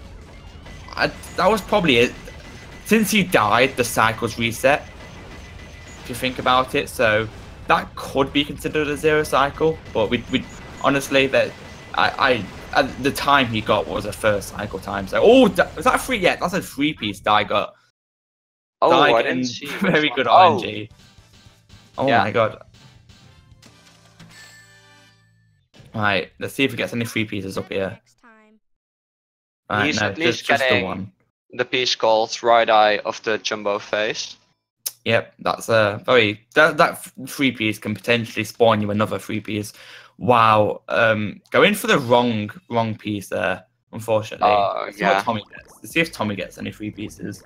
probably it. Since he died, the cycle's reset. If you think about it, so that could be considered a Zero Cycle. But we honestly, that the time he got was a first cycle time. So was that free? Yeah, that's a 3-piece Dai got. Oh, Dai I didn't see. Very good RNG. Oh yeah. my god. Right, let's see if he gets any 3-pieces up here. Right, He's no, at least just the getting one. the piece called Right Eye of the Jumbo Face. Yep, that's a very that 3-piece can potentially spawn you another 3-piece. Wow, going for the wrong piece there, unfortunately. Let's see what Tommy gets. Let's see if Tommy gets any 3-pieces.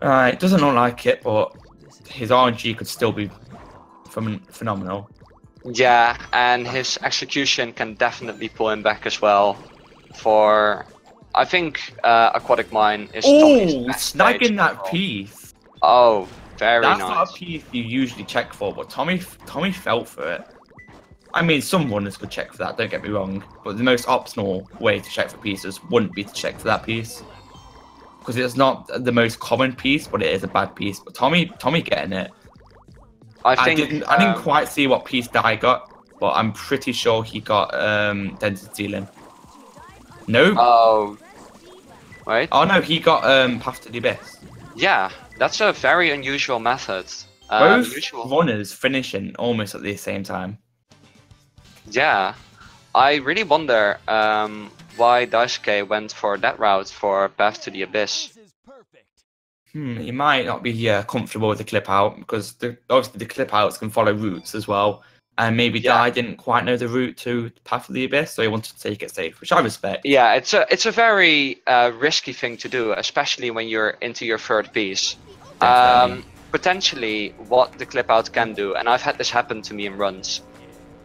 Alright, doesn't look like it, but his RNG could still be phenomenal. Yeah, and his execution can definitely pull him back as well. For, I think, Aquatic Mine is Tommy's best snagging stage that overall. piece. Oh, very nice. That's not a piece you usually check for, but Tommy fell for it. I mean, some runners could check for that, don't get me wrong, but the most optional way to check for pieces wouldn't be to check for that piece. Because it's not the most common piece, but it is a bad piece. But Tommy getting it. I didn't quite see what piece Dai got, but I'm pretty sure he got Dented Ceiling. No? Oh. Wait. Oh no, he got Path to the Abyss. Yeah, that's a very unusual method. Both runners finishing almost at the same time. Yeah. I really wonder why Daisuke went for that route for Path to the Abyss. He might not be comfortable with the clip out because obviously the clip outs can follow routes as well, and maybe Dai didn't quite know the route to Path of the Abyss, so he wanted to take it safe, which I respect. Yeah, it's a very risky thing to do, especially when you're into your third piece. potentially what the clip out can do, and I've had this happen to me in runs,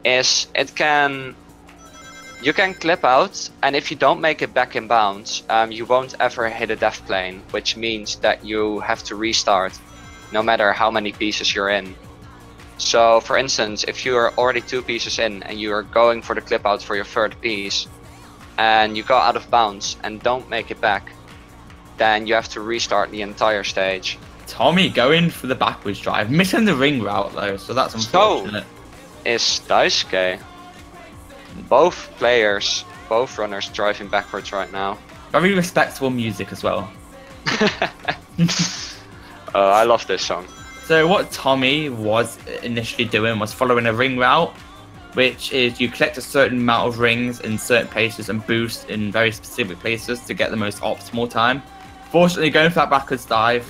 is you can clip out, and if you don't make it back in bounds, you won't ever hit a death plane, which means that you have to restart no matter how many pieces you're in. So for instance, if you are already 2 pieces in and you are going for the clip out for your 3rd piece, and you go out of bounds and don't make it back, then you have to restart the entire stage. Tommy going for the backwards drive, missing the ring route though, so that's unfortunate. So is Daisuke. Both players, both runners driving backwards right now. Very respectable music as well. I love this song. So what Tommy was initially doing was following a ring route, which is you collect a certain amount of rings in certain places and boost in very specific places to get the most optimal time. Fortunately, going for that backwards drive,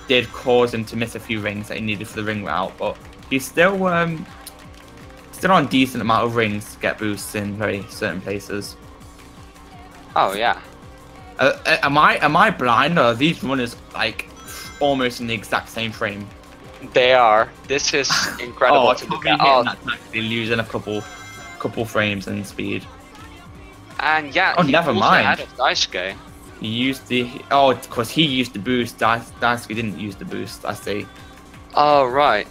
did cause him to miss a few rings that he needed for the ring route, but he's still on a decent amount of rings to get boosts in very certain places. Oh yeah. Am I blind, or are these runners like almost in the exact same frame? They are. This is incredible to look at. Actually losing a couple frames in speed. And yeah, oh, never mind. Ahead of Daisuke. He used because he used the boost. Daisuke didn't use the boost. I see. Oh right.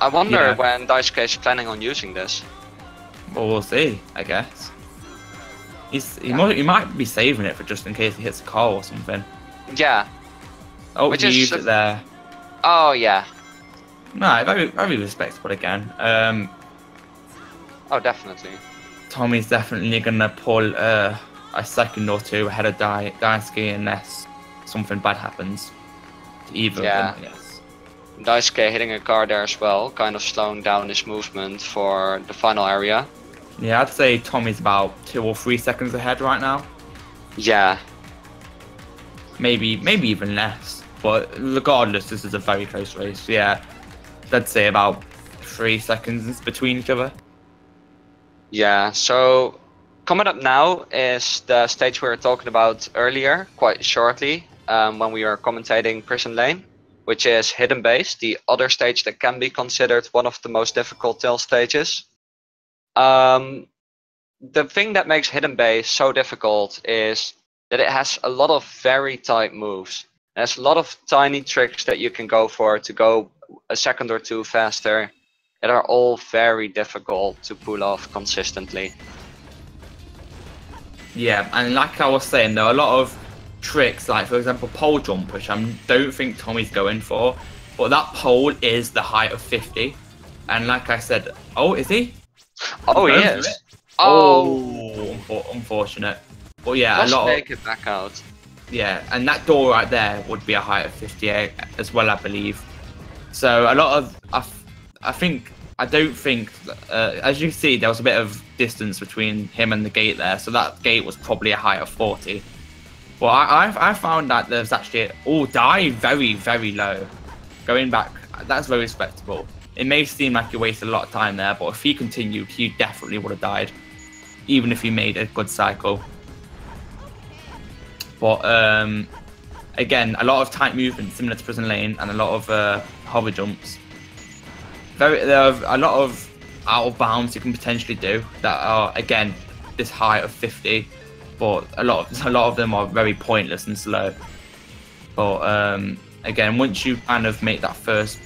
I wonder when Daisuke is planning on using this. Well, we'll see, I guess. He might be saving it for just in case he hits a car or something. Yeah. Oh, he used it there. Oh yeah. No, very respectable again. Oh, definitely. Tommy's definitely gonna pull a second or two ahead of Daisuke unless something bad happens to either of them, I guess. Daisuke hitting a car there as well, kind of slowing down his movement for the final area. Yeah, I'd say Tommy's about 2 or 3 seconds ahead right now. Yeah. Maybe even less. But regardless, this is a very close race. Yeah, I'd say about 3 seconds between each other. Yeah, so coming up now is the stage we were talking about earlier, quite shortly, when we were commentating Prison Lane, which is Hidden Base, the other stage that can be considered one of the most difficult Tail stages. The thing that makes Hidden Base so difficult is that it has a lot of very tight moves. There's a lot of tiny tricks that you can go for to go a second or two faster that are all very difficult to pull off consistently. Yeah, and like I was saying, there are a lot of tricks, like for example pole jump, which I don't think Tommy's going for, but that pole is the height of 50, and like I said, oh, is he? Oh, he is. Oh, unfortunate. But yeah, a lot make it back out. Yeah, and that door right there would be a height of 58 as well, I believe. So a lot of, I don't think, as you can see, there was a bit of distance between him and the gate there, so that gate was probably a height of 40. Well, I found that there's actually, dive very, very low. Going back, that's very respectable. It may seem like he wasted a lot of time there, but if he continued, he definitely would have died, even if he made a good cycle. But again, a lot of tight movement similar to Prison Lane, and a lot of hover jumps. There are a lot of out of bounds you can potentially do that are, again, this height of 50, but a lot of them are very pointless and slow. But again, once you kind of make that first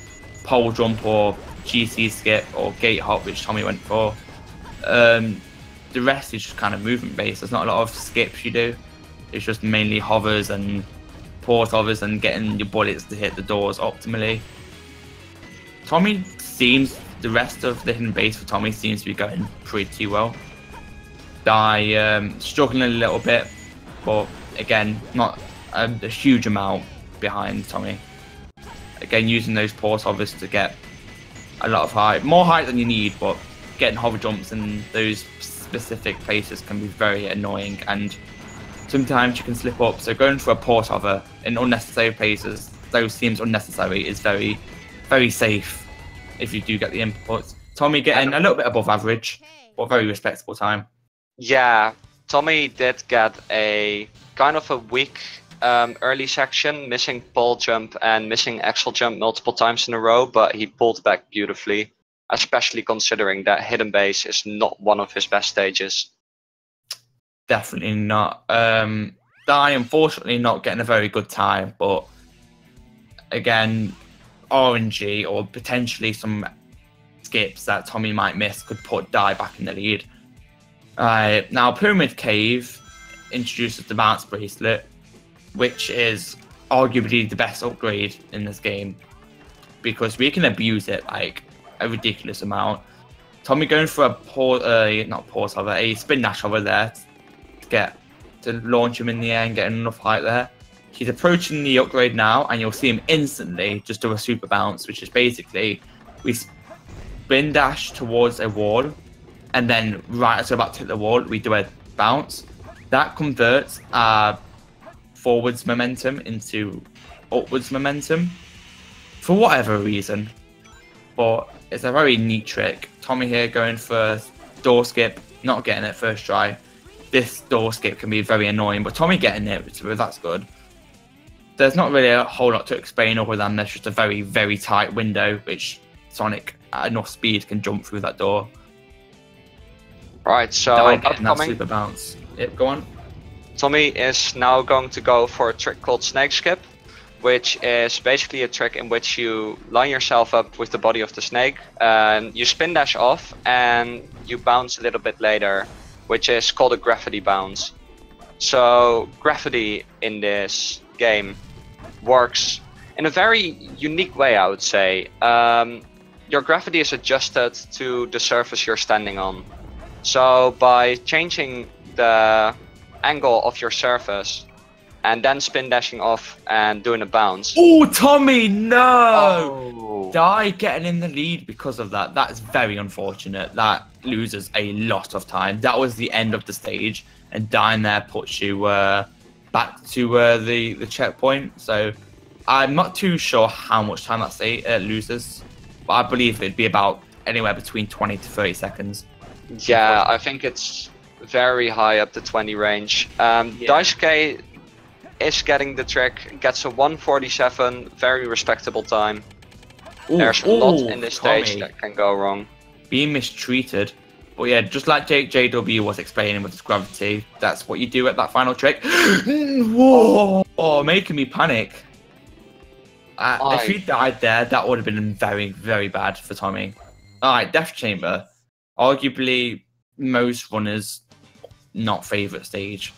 pole jump or GC skip or gate hop, which Tommy went for, the rest is just kind of movement based. There's not a lot of skips you do. It's just mainly hovers and port hovers and getting your bullets to hit the doors optimally. The rest of the Hidden Base for Tommy seems to be going pretty well. Struggling a little bit, but again, not a huge amount behind Tommy. Again, using those port hovers to get a lot of height, more height than you need, but getting hover jumps in those specific places can be very annoying, and sometimes you can slip up. So going for a port hover in unnecessary places, those seems unnecessary, is very, very safe if you do get the inputs. Tommy getting a little bit above average, but very respectable time. Yeah, Tommy did get a kind of a weak early section, missing pole jump and missing axle jump multiple times in a row, but he pulled back beautifully, especially considering that hidden base is not one of his best stages. Definitely not. Die, unfortunately, not getting a very good time, but again, RNG or potentially some skips that Tommy might miss could put Die back in the lead. Now, Pyramid Cave introduces the bounce bracelet, which is arguably the best upgrade in this game because we can abuse it like a ridiculous amount. Tommy going for a spin dash over there to launch him in the air and get enough height there. He's approaching the upgrade now, and you'll see him instantly just do a super bounce, which is basically we spin dash towards a wall, and then right as we're about to hit the wall, we do a bounce. That converts our forwards momentum into upwards momentum for whatever reason. But it's a very neat trick. Tommy here going for door skip, not getting it first try. This door skip can be very annoying, but Tommy getting it, so that's good. There's not really a whole lot to explain other than there's just a very, very tight window which Sonic at enough speed can jump through that door. Right, so getting that super bounce. Yep, go on. Tommy is now going to go for a trick called Snake Skip, which is basically a trick in which you line yourself up with the body of the snake, and you spin dash off and you bounce a little bit later, which is called a gravity bounce. So gravity in this game works in a very unique way, I would say. Your gravity is adjusted to the surface you're standing on. So by changing the angle of your surface and then spin dashing off and doing a bounce. Oh, Tommy, no! Oh. Die getting in the lead because of that. That's very unfortunate. That loses a lot of time. That was the end of the stage, and dying there puts you back to the checkpoint. So I'm not too sure how much time that loses, but I believe it'd be about anywhere between 20 to 30 seconds. Yeah, I think it's very high up the 20 range. Daisuke is getting the trick, gets a 1:47, very respectable time. There's a lot in this stage that can go wrong. Being mistreated. But yeah, just like JW was explaining with his gravity, that's what you do at that final trick. Whoa! Oh, making me panic. If he died there, that would have been very, very bad for Tommy. Alright, Death Chamber. Arguably, most runners' not favourite stage.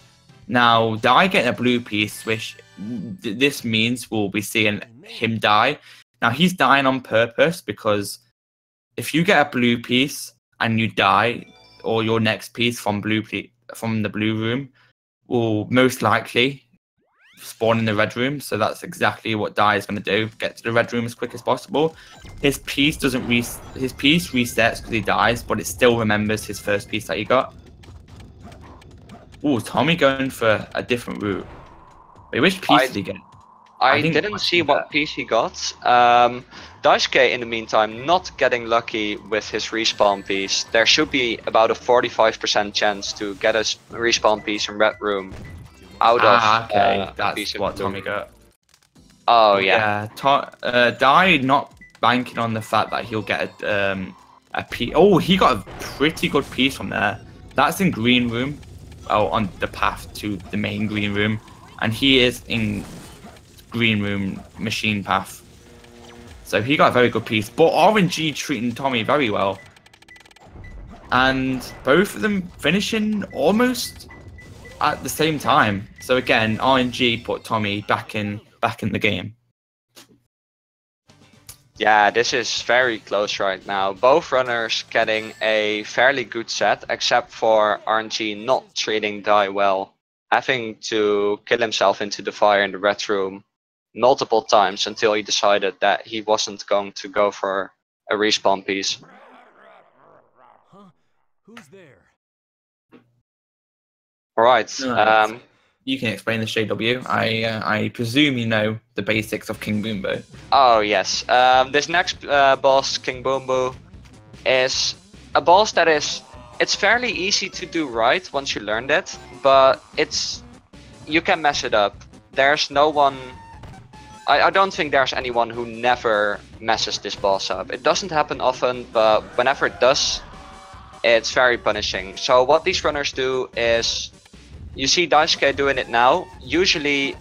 Now, Die getting a blue piece, which this means we'll be seeing him die. Now, he's dying on purpose because if you get a blue piece and you die, or your next piece from the blue room will most likely spawn in the red room. So that's exactly what Die is going to do. Get to the red room as quick as possible. His piece his piece resets because he dies, but it still remembers his first piece that he got. Ooh, Tommy going for a different route. Wait, which piece did he get? I didn't see what piece he got. Daisuke, in the meantime, not getting lucky with his respawn piece. There should be about a 45% chance to get a respawn piece in red room out of that's what Tommy got. Oh yeah. Die not banking on the fact that he'll get a piece. Oh, he got a pretty good piece from there. That's in green room. Oh, on the path to the main green room, and he is in green room machine path. So he got a very good piece, but RNG treating Tommy very well, and both of them finishing almost at the same time. So again, RNG put Tommy back in the game. Yeah, this is very close right now. Both runners getting a fairly good set, except for RNG not treating Die well, having to kill himself into the fire in the red room multiple times until he decided that he wasn't going to go for a respawn piece. Huh? Who's there? Alright, you can explain this, JW. I presume you know the basics of King Boombo. Oh yes. This next boss, King Boombo, is a boss that it's fairly easy to do right once you learned it, but you can mess it up. there's no one. I don't think there's anyone who never messes this boss up. It doesn't happen often, but whenever it does, it's very punishing. So what these runners do is, you see Daisuke doing it now. Usually,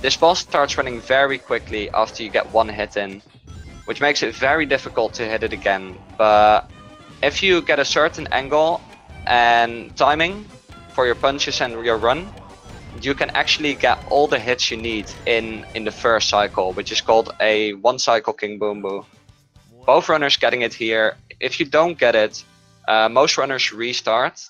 this boss starts running very quickly after you get one hit in, which makes it very difficult to hit it again. But if you get a certain angle and timing for your punches and your run, you can actually get all the hits you need in the first cycle, which is called a one cycle King Boom Boo. Both runners getting it here. If you don't get it, most runners restart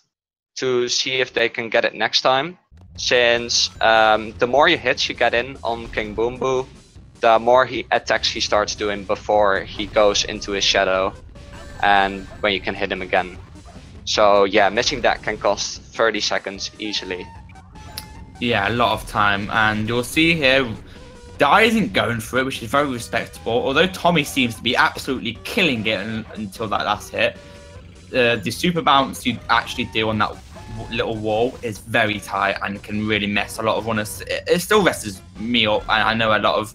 to see if they can get it next time, since the more hits you get in on King Boom Boo, the more attacks he starts doing before he goes into his shadow, and when you can hit him again. So yeah, missing that can cost 30 seconds easily. Yeah, a lot of time, and you'll see here, Dai isn't going for it, which is very respectable, although Tommy seems to be absolutely killing it until that last hit. The super bounce you actually do on that little wall is very tight and can really mess a lot of runners. It still messes me up, and I know a lot of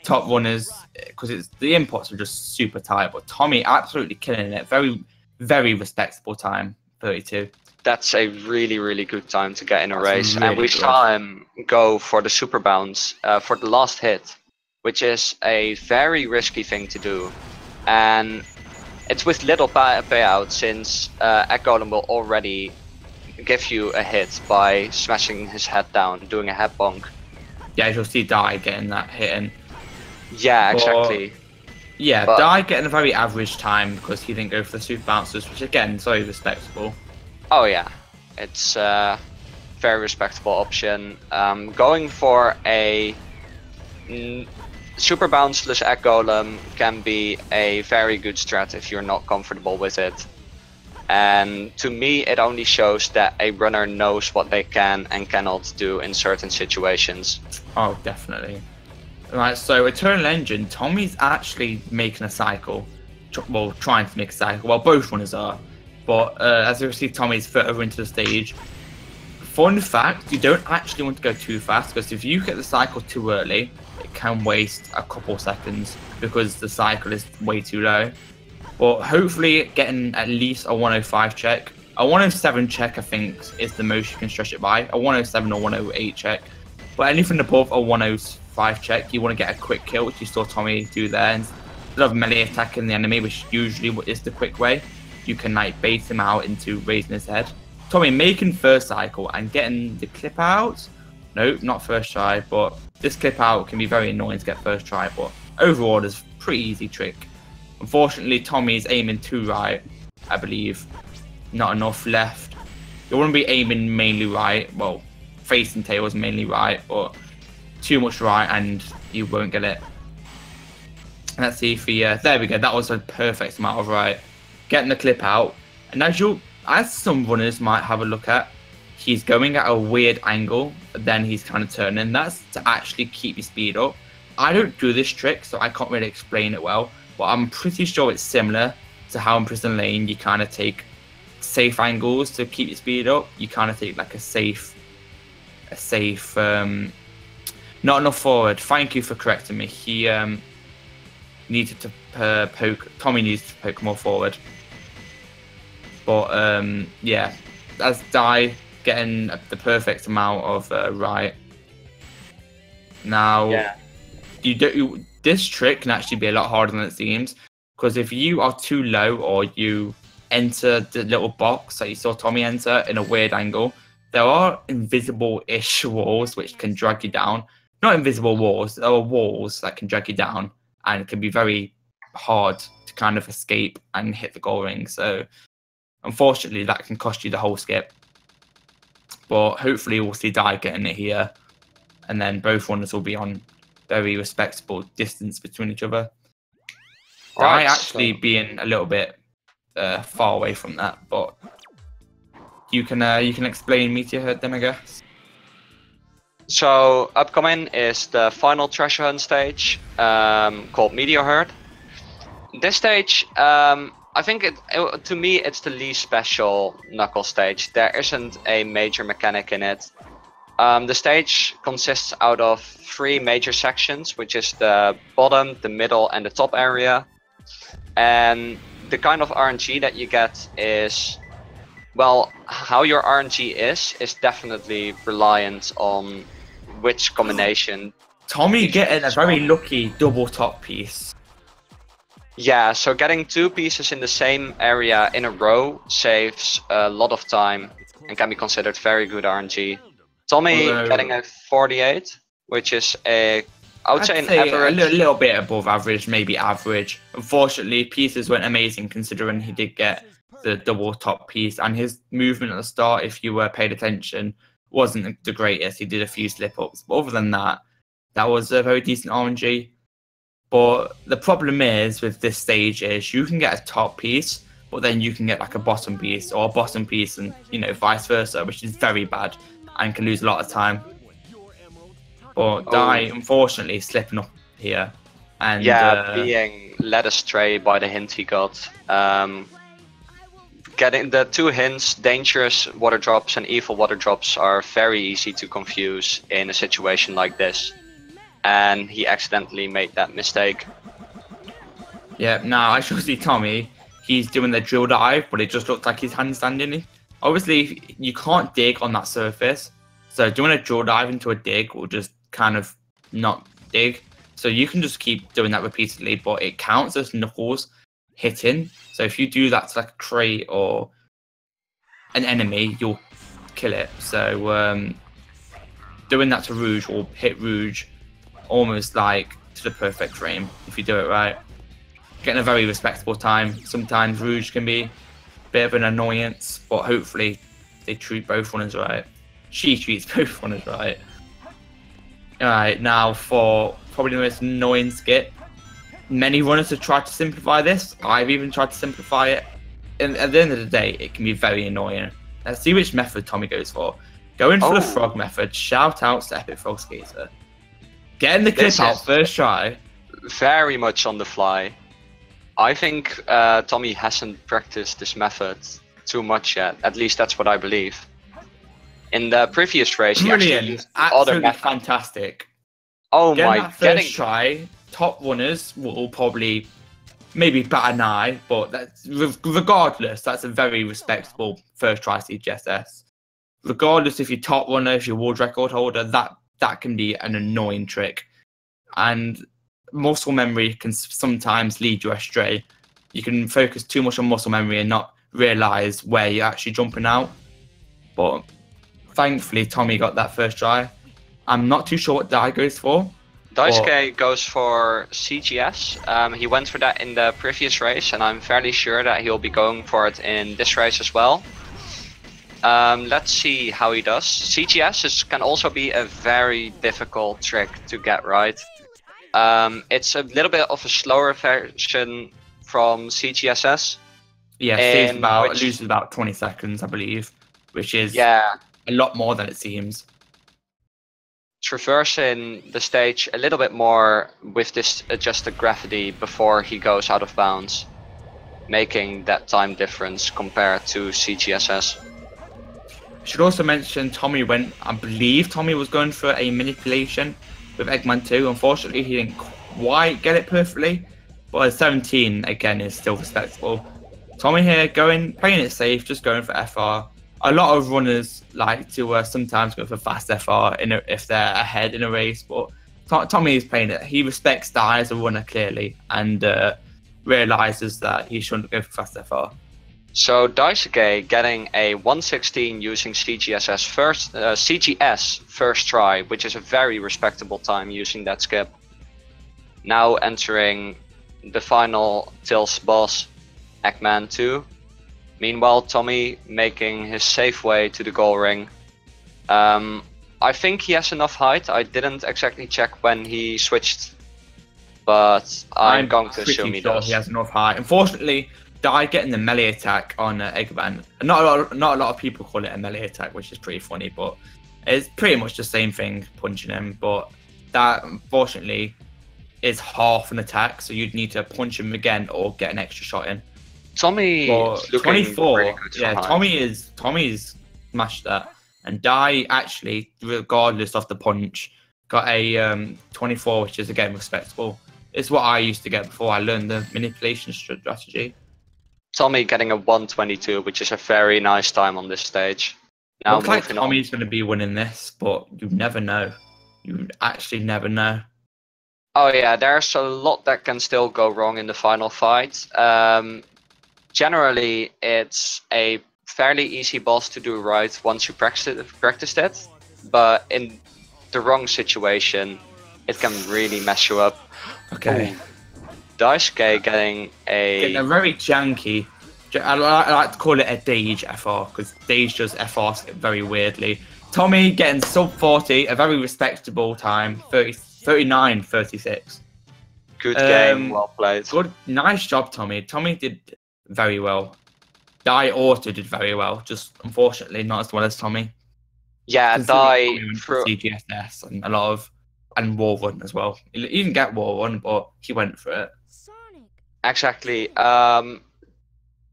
top runners, because the inputs are just super tight, but Tommy absolutely killing it. Very, very respectable time, 32. That's a really, really good time to get in a race. Really and we good. saw him go for the super bounce for the last hit, which is a very risky thing to do. And it's with little payout, since Egg Golem will already give you a hit by smashing his head down, doing a head bonk. Yeah, you'll see Dai getting that hit in. Yeah, exactly. Yeah, Dai getting a very average time because he didn't go for the super bounces, which again is very respectable. Oh yeah, it's a very respectable option. Going for a super bounceless Egg Golem can be a very good strat if you're not comfortable with it. And to me, it only shows that a runner knows what they can and cannot do in certain situations. Oh, definitely. Right, so Eternal Engine, Tommy's actually making a cycle. Well, trying to make a cycle. Well, both runners are. But as you see, Tommy's further into the stage. Fun fact, you don't actually want to go too fast, because if you get the cycle too early, it can waste a couple seconds because the cycle is way too low. But hopefully getting at least a 105 check. A 107 check, I think, is the most you can stretch it by. A 107 or 108 check. But anything above a 105 check, you want to get a quick kill, which you saw Tommy do there. Instead of melee attacking the enemy, which usually is the quick way, you can like bait him out into raising his head. Tommy making first cycle and getting the clip out. Nope, not first try, but this clip out can be very annoying to get first try, but overall it's a pretty easy trick. Unfortunately, Tommy is aiming too right, I believe. Not enough left. You want to be aiming mainly right, well, facing tails mainly right, but too much right and you won't get it. Let's see if he, there we go, that was a perfect amount of right. Getting the clip out, and as some runners might have a look at, he's going at a weird angle, but then he's kind of turning. That's to actually keep your speed up. I don't do this trick, so I can't really explain it well, but I'm pretty sure it's similar to how in Prison Lane you kind of take safe angles to keep your speed up. You kind of take like a safe, not enough forward. Thank you for correcting me. He needed to poke. Tommy needs to poke more forward. But yeah, that's Dai getting the perfect amount of right. Now, yeah. This trick can actually be a lot harder than it seems, because if you are too low or you enter the little box that you saw Tommy enter in a weird angle, there are invisible-ish walls which can drag you down. Not invisible walls, there are walls that can drag you down, and it can be very hard to kind of escape and hit the goal ring. So unfortunately, that can cost you the whole skip. But hopefully we'll see Dai getting it here, and then both runners will be on very respectable distance between each other. Dai actually being a little bit far away from that, but you can explain Meteor them, I guess. So upcoming is the final treasure hunt stage, called Meteor Herd. This stage, I think to me it's the least special Knuckles stage. There isn't a major mechanic in it. The stage consists out of 3 major sections, which is the bottom, the middle, and the top area. And the kind of RNG that you get is, well, how your RNG is definitely reliant on which combination. Tommy getting a very lucky double top piece. Yeah, so getting 2 pieces in the same area in a row saves a lot of time and can be considered very good RNG. Tommy getting a 48, which is I would say an average. A little bit above average, maybe average. Unfortunately, pieces weren't amazing considering he did get the double top piece, and his movement at the start, if you were paid attention, wasn't the greatest. He did a few slip-ups, but other than that, that was a very decent RNG. But the problem is with this stage is you can get a top piece, but then you can get like a bottom piece or a bottom piece, and vice versa, which is very bad and can lose a lot of time. But Dai, unfortunately, slipping up here, and being led astray by the hint he got. Getting the 2 hints, dangerous water drops and evil water drops, are very easy to confuse in a situation like this. And he accidentally made that mistake. Yeah, now I should see Tommy. He's doing the drill dive, but it just looked like he's handstanding. Obviously, you can't dig on that surface, so doing a drill dive into a dig will just kind of not dig. So you can just keep doing that repeatedly, but it counts as knuckles hitting. So if you do that to like a crate or an enemy, you'll kill it. So doing that to Rouge will hit Rouge almost like to the perfect frame if you do it right. Getting a very respectable time. Sometimes Rouge can be a bit of an annoyance, but hopefully they treat both runners right. She treats both runners right. Alright, now for probably the most annoying skip. Many runners have tried to simplify this. I've even tried to simplify it. And at the end of the day, it can be very annoying. Let's see which method Tommy goes for. Going for the frog method. Shout out to Epic Frog Skater. Getting the clip out first try. Very much on the fly. I think Tommy hasn't practiced this method too much yet. At least that's what I believe. In the previous race, he actually used other methods. Fantastic. Oh getting my! First try, top runners will probably maybe bat an eye, but that's regardless. That's a very respectable first try CGSS. Regardless if you're top runner, if you're world record holder, that can be an annoying trick, and muscle memory can sometimes lead you astray. You can focus too much on muscle memory and not realize where you're actually jumping out. But thankfully, Tommy got that first try. I'm not too sure what Dai goes for. Daisuke goes for CGS. He went for that in the previous race, and I'm fairly sure that he'll be going for it in this race as well. Let's see how he does. CGS can also be a very difficult trick to get right. It's a little bit of a slower version from CGSS. Yeah, loses about 20 seconds, I believe, which is a lot more than it seems. Traversing the stage a little bit more with this adjusted gravity before he goes out of bounds, making that time difference compared to CGSS. Should also mention I believe Tommy was going for a manipulation with Eggman 2. Unfortunately, he didn't quite get it perfectly, but 17 again is still respectable. Tommy here playing it safe, just going for FR. A lot of runners like to sometimes go for fast FR if they're ahead in a race, but Tommy is playing it. He respects Dai as a runner clearly, and realizes that he shouldn't go for fast FR. So Daisuke getting a 116 using CGS first try, which is a very respectable time using that skip. Now entering the final Tills boss, Eggman 2. Meanwhile, Tommy making his safe way to the goal ring. I think he has enough height. I didn't exactly check when he switched, but I'm going to assume he does. He has enough height. Unfortunately, Dai getting the melee attack on Eggman. Not a lot of people call it a melee attack, which is pretty funny, but it's pretty much the same thing, punching him. But that, unfortunately, is half an attack, so you'd need to punch him again or get an extra shot in. Tommy is looking 24. pretty good. Yeah, Tommy's smashed that, And Dai actually, regardless of the punch, got a 24, which is again respectable. It's what I used to get before I learned the manipulation strategy. Tommy getting a 122, which is a very nice time on this stage. Now Looks like moving Tommy's going to be winning this, but you never know. You actually never know. Oh yeah, there's a lot that can still go wrong in the final fight. Generally, it's a fairly easy boss to do right once you practiced it, but in the wrong situation, it can really mess you up. Okay. Daisuke getting a very janky. I like to call it a Dage FR because Dage does FRs very weirdly. Tommy getting sub 40, a very respectable time, 39-36. Good game, well played. Good, nice job, Tommy. Tommy did very well. Dai also did very well, just unfortunately not as well as Tommy. Yeah, Dai for CGSS and a lot of Wall Run as well. He didn't get Wall Run, but he went for it. Exactly.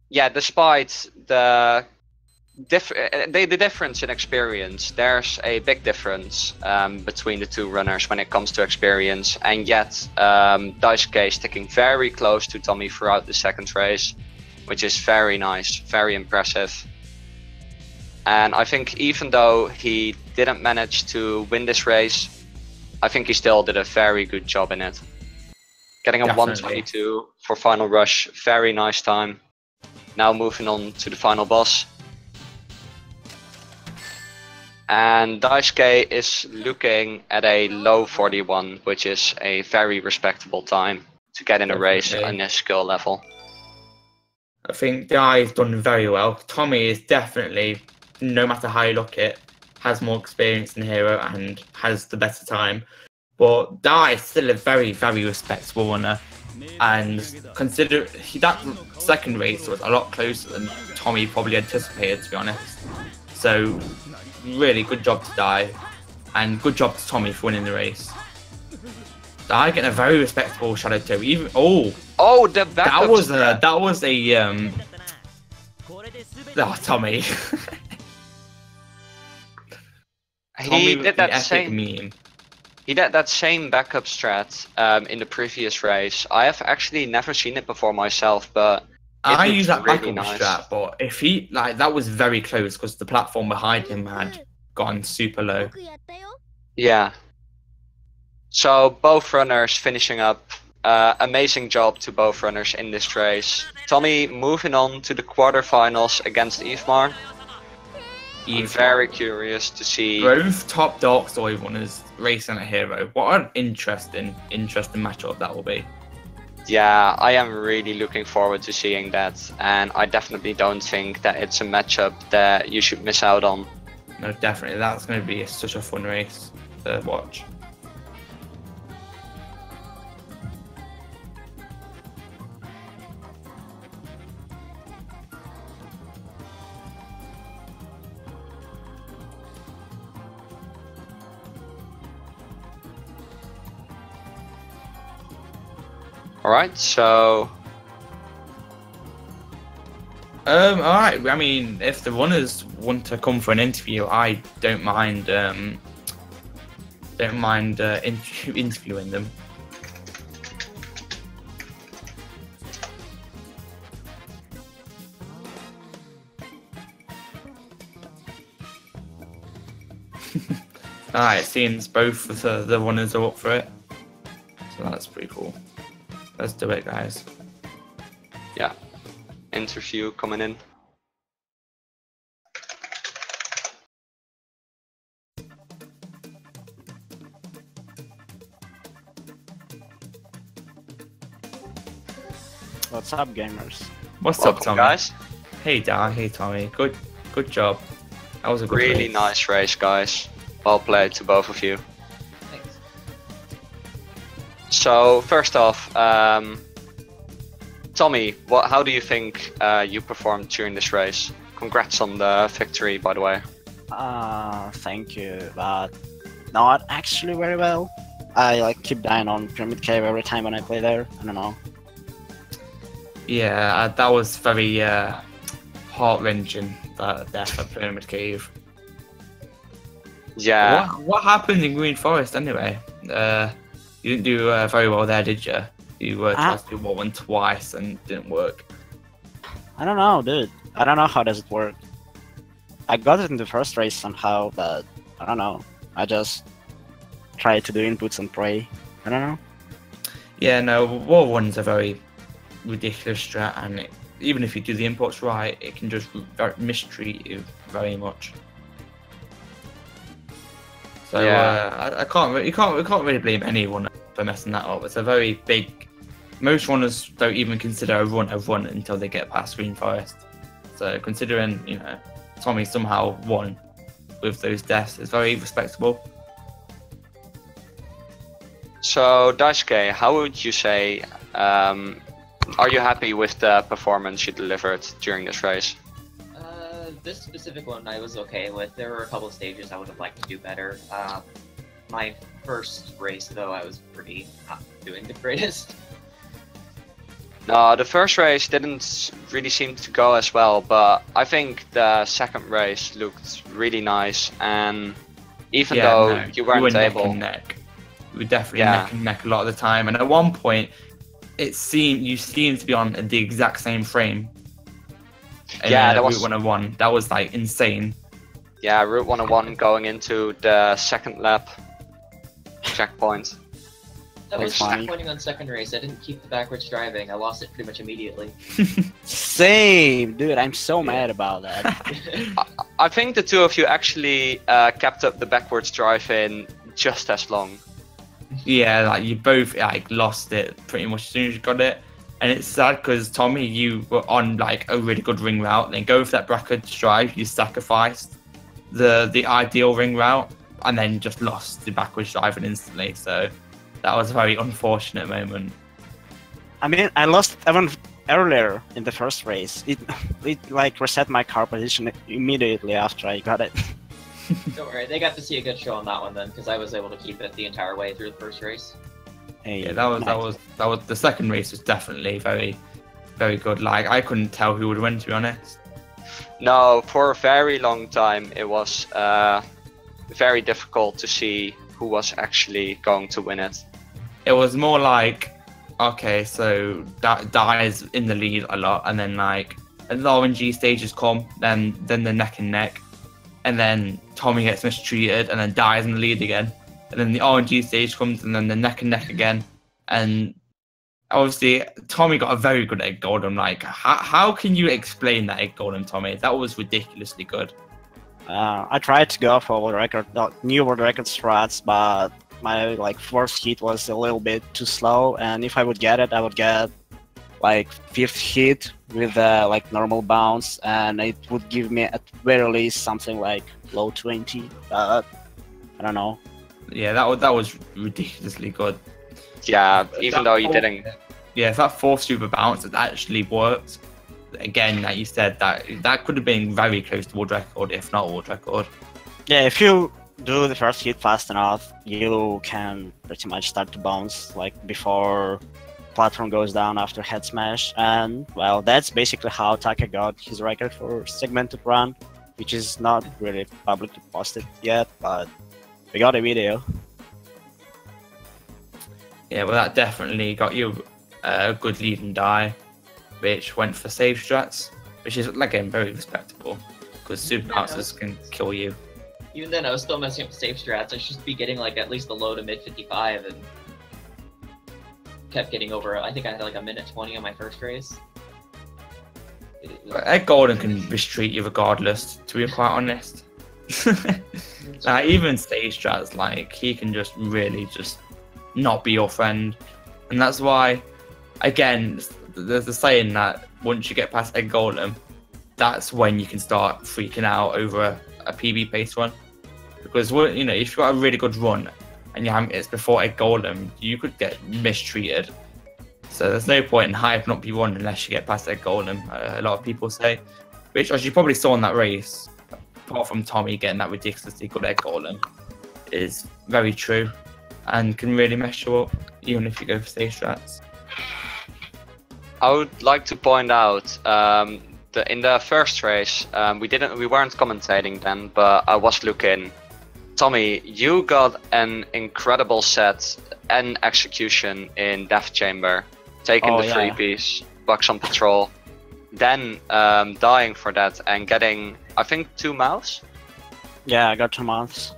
Yeah, despite the difference in experience, there's a big difference between the two runners when it comes to experience, and yet Daisuke sticking very close to Tommy throughout the second race, which is very nice, very impressive. And I think even though he didn't manage to win this race, I think he still did a very good job in it. Getting a 122 for final rush, very nice time. Now moving on to the final boss. And Daisuke is looking at a low 41, which is a very respectable time to get in a race on this skill level. I think Dai's done very well. Tommy is definitely, no matter how you look at it, has more experience than Hero and has the better time. But Dai is still a very, very respectable runner. And consider that second race was a lot closer than Tommy probably anticipated, to be honest. So really good job to Dai, and good job to Tommy for winning the race. Dai getting a very respectable Shadow 2. Even that was a Tommy. He did that same meme. He did that same backup strat in the previous race. I have actually never seen it before myself, but I use that really backup strat. But if he that was very close because the platform behind him had gone super low. Yeah. So both runners finishing up. Amazing job to both runners in this race. Tommy moving on to the quarterfinals against Evemar. I'm very curious to see both top Dark Story runners racing a Hero. What an interesting matchup that will be. Yeah, I am really looking forward to seeing that, and I definitely don't think that it's a matchup that you should miss out on. No, definitely, that's going to be such a fun race to watch. Alright, so... alright, I mean, if the runners want to come for an interview, I don't mind, interviewing them. Alright, it seems both of the runners are up for it, so that's pretty cool. Let's do it, guys. Yeah. Interview coming in. What's up, gamers? What's up, Tommy? Guys? Hey, Dan. Hey, Tommy. Good job. That was a good really race. Nice race, guys. Well played to both of you. Thanks. So first off, Tommy, how do you think you performed during this race? Congrats on the victory, by the way. Thank you, but not actually very well. I keep dying on Pyramid Cave every time when I play there. I don't know. Yeah, that was very heart-wrenching, that death at Pyramid Cave. Yeah. What happened in Green Forest anyway? You didn't do very well there, did you? You tried to do one twice and it didn't work. I don't know, dude. I don't know how does it work. I got it in the first race somehow, but I don't know. I just tried to do inputs and pray. I don't know. Yeah, no, War 1's a very ridiculous strat, and even if you do the inputs right, it can just mistreat you very much. So I can't. You can't really blame anyone for messing that up. It's a very big. Most runners don't even consider a run until they get past Green Forest. So considering Tommy somehow won with those deaths is very respectable. So Daisuke, how would you say? Are you happy with the performance you delivered during this race? This specific one I was okay with. There were a couple of stages I would have liked to do better. My first race, though, I was pretty not doing the greatest. No, the first race didn't really seem to go as well, but I think the second race looked really nice, and even though you weren't able... neck and neck. You were definitely neck and neck a lot of the time, and at one point, you seemed to be on the exact same frame. Yeah, that was Route 101. That was like insane. Yeah, Route 101 going into the second lap checkpoint. I was checkpointing on second race. I didn't keep the backwards driving. I lost it pretty much immediately. Same, dude. I'm so mad about that. I think the two of you actually kept up the backwards driving just as long. Yeah, like you both lost it pretty much as soon as you got it. And it's sad because Tommy, you were on like a really good ring route. Then go for that backwards drive, you sacrificed the ideal ring route, and then just lost the backwards driving instantly. So that was a very unfortunate moment. I mean, I lost even earlier in the first race. It like reset my car position immediately after I got it. Don't worry, they got to see a good show on that one then, because I was able to keep it the entire way through the first race. Hey, yeah, that was the second race was definitely very, very good. Like I couldn't tell who would win, to be honest. No, for a very long time it was very difficult to see who was actually going to win it. It was more like, okay, so that dies in the lead a lot, and then like as the RNG stages come, then the neck and neck, and then Tommy gets mistreated and then dies in the lead again. And then the RNG stage comes, and then the neck and neck again. And obviously, Tommy got a very good egg golem. Like, how can you explain that egg golem, Tommy? That was ridiculously good. I tried to go for new world record strats, but my first hit was a little bit too slow. And if I would get it, I would get like 5th hit with normal bounce, and it would give me at very least something like low 20. But I don't know. Yeah, that was ridiculously good. Yeah, even though you didn't. Yeah, if that 4th super bounce had actually worked, again, like you said, that could have been very close to world record, if not world record. Yeah, if you do the first hit fast enough, you can pretty much start to bounce before platform goes down after head smash. And well, that's basically how Taka got his record for segmented run, which is not really publicly posted yet, but we got a video. Yeah, well, that definitely got you a good lead and die, which went for save strats, which is, again, very respectable, because super bouncers can kill you. Even then, I was still messing up save strats. I should be getting at least a low to mid 55, and kept getting over. I think I had a minute 20 on my first race. Ed Golden can mistreat you regardless, to be quite honest. Even stage strats, he can just really just not be your friend, and that's why, again, there's a saying that once you get past Egg Golem, that's when you can start freaking out over a PB pace run, because if you've got a really good run and it's before Egg Golem, you could get mistreated. So there's no point in hyping up your run unless you get past Egg Golem, a lot of people say, which, as you probably saw in that race, apart from Tommy getting that ridiculously good Egg Golem, is very true and can really mess you up, even if you go for stage strats. I would like to point out in the first race, we weren't commentating then, but I was looking, Tommy, you got an incredible set and execution in Death Chamber, taking the free piece, Bugs on Patrol, then dying for that and getting, I think, 2 mouths? Yeah, I got 2 mouths.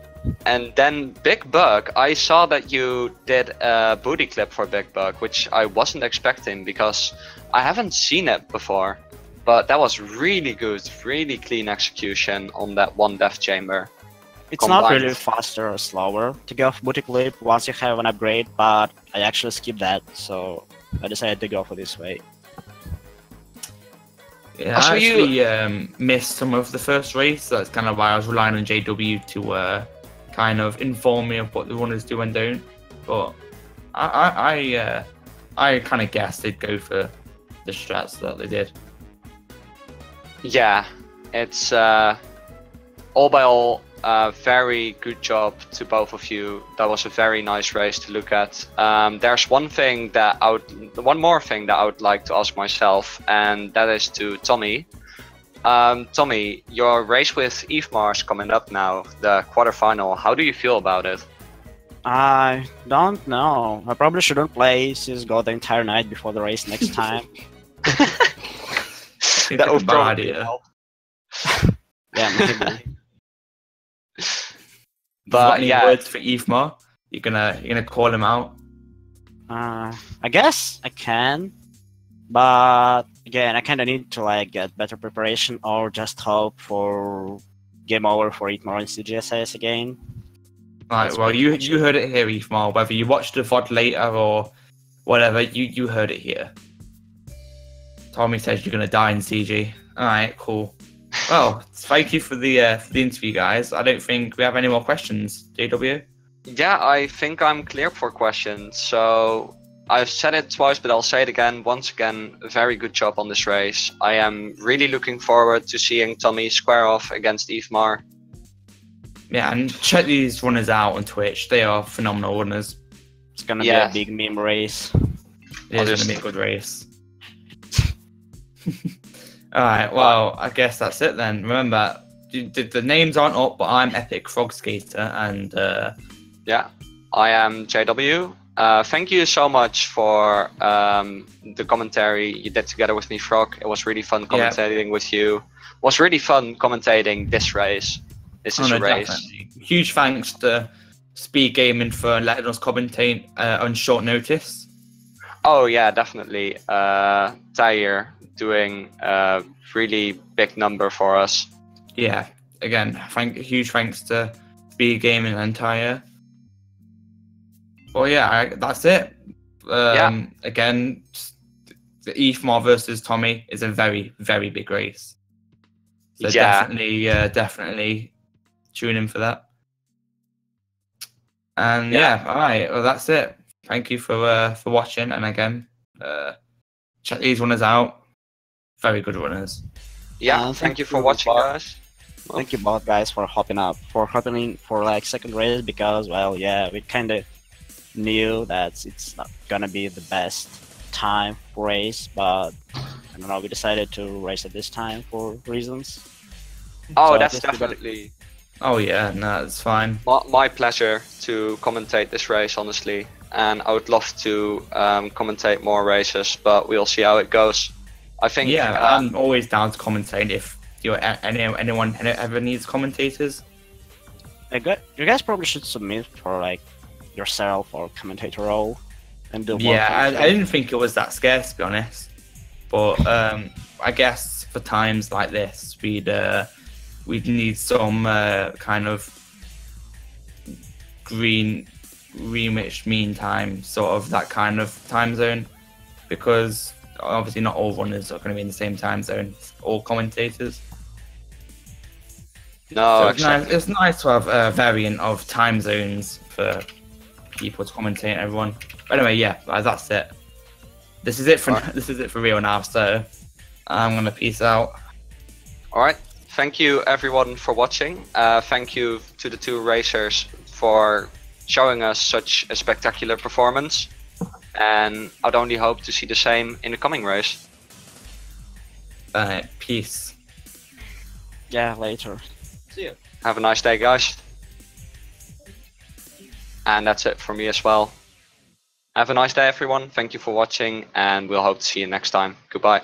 And then Big Bug, I saw that you did a booty clip for Big Bug, which I wasn't expecting because I haven't seen it before. But that was really good, really clean execution on that one Death Chamber. It's not really faster or slower to go for booty clip once you have an upgrade, but I actually skipped that, so I decided to go for this way. Yeah, I actually missed some of the first race. That's kind of why I was relying on JW to kind of inform me of what the runners do and don't. But I kind of guessed they'd go for the strats that they did. Yeah, it's all by all, very good job to both of you. That was a very nice race to look at. There's one more thing that I would like to ask myself, and that is to Tommy. Tommy, your race with Evemar is coming up now, the quarterfinal. How do you feel about it? I don't know. I probably shouldn't play CSGO the entire night before the race next time. That would probably help. Yeah, maybe. But any words for Evemar? You're gonna call him out? I guess I can, but again, I kind of need to like get better preparation or just hope for game over for Evemar and TommyeAsy again. Right. Well, you heard it here, Evemar. Whether you watched the VOD later or whatever, you heard it here. Tommy says you're gonna die in CG. All right, cool. Well, thank you for the interview, guys. I don't think we have any more questions. JW? Yeah, I think I'm clear for questions. So I've said it twice, but I'll say it again. Once again, very good job on this race. I am really looking forward to seeing Tommy square off against Evemar. Yeah, and check these runners out on Twitch. They are phenomenal runners. It's gonna be a big meme race. It is gonna be a good race. Alright, well, I guess that's it then. Remember, the names aren't up, but I'm Epic Frog Skater, and yeah, I am JW. Thank you so much for the commentary you did together with me, Frog. It was really fun commentating with you. It was really fun commentating this race. This is a race. Definitely. Huge thanks to Speed Gaming for letting us commentate on short notice. Oh yeah, definitely. Tyre doing a really big number for us. Yeah, again, huge thanks to Speed Gaming and Tyre. Well, yeah, that's it. Again, the Evemar versus Tommy is a very, very big race. So definitely tune in for that. And yeah, all right. Well, that's it. Thank you for watching, and again, check these runners out. Very good runners. Yeah, thank you for watching, guys. Thank you both guys for hopping in for like second race, because well, yeah, we kind of knew that it's not gonna be the best time for race, but I don't know, we decided to race at this time for reasons. Oh, so that's definitely. Oh yeah, no, it's fine. My pleasure to commentate this race, honestly, and I would love to commentate more races, but we'll see how it goes. I think. Yeah, I'm always down to commentate if anyone ever needs commentators. You guys probably should submit for like yourself or commentator role and do. Yeah, I didn't think it was that scarce, to be honest. But I guess for times like this, we'd need some kind of Greenwich Mean Time, sort of that kind of time zone, because obviously not all runners are going to be in the same time zone, all commentators. No, so exactly. It's nice to have a variant of time zones for people to commentate, everyone. But anyway, yeah, that's it. This is it for real now, so I'm going to peace out. Alright, thank you everyone for watching. Thank you to the two racers for showing us such a spectacular performance. And I'd only hope to see the same in the coming race. Peace. Yeah, later. See you. Have a nice day, guys. And that's it for me as well. Have a nice day, everyone. Thank you for watching, and we'll hope to see you next time. Goodbye.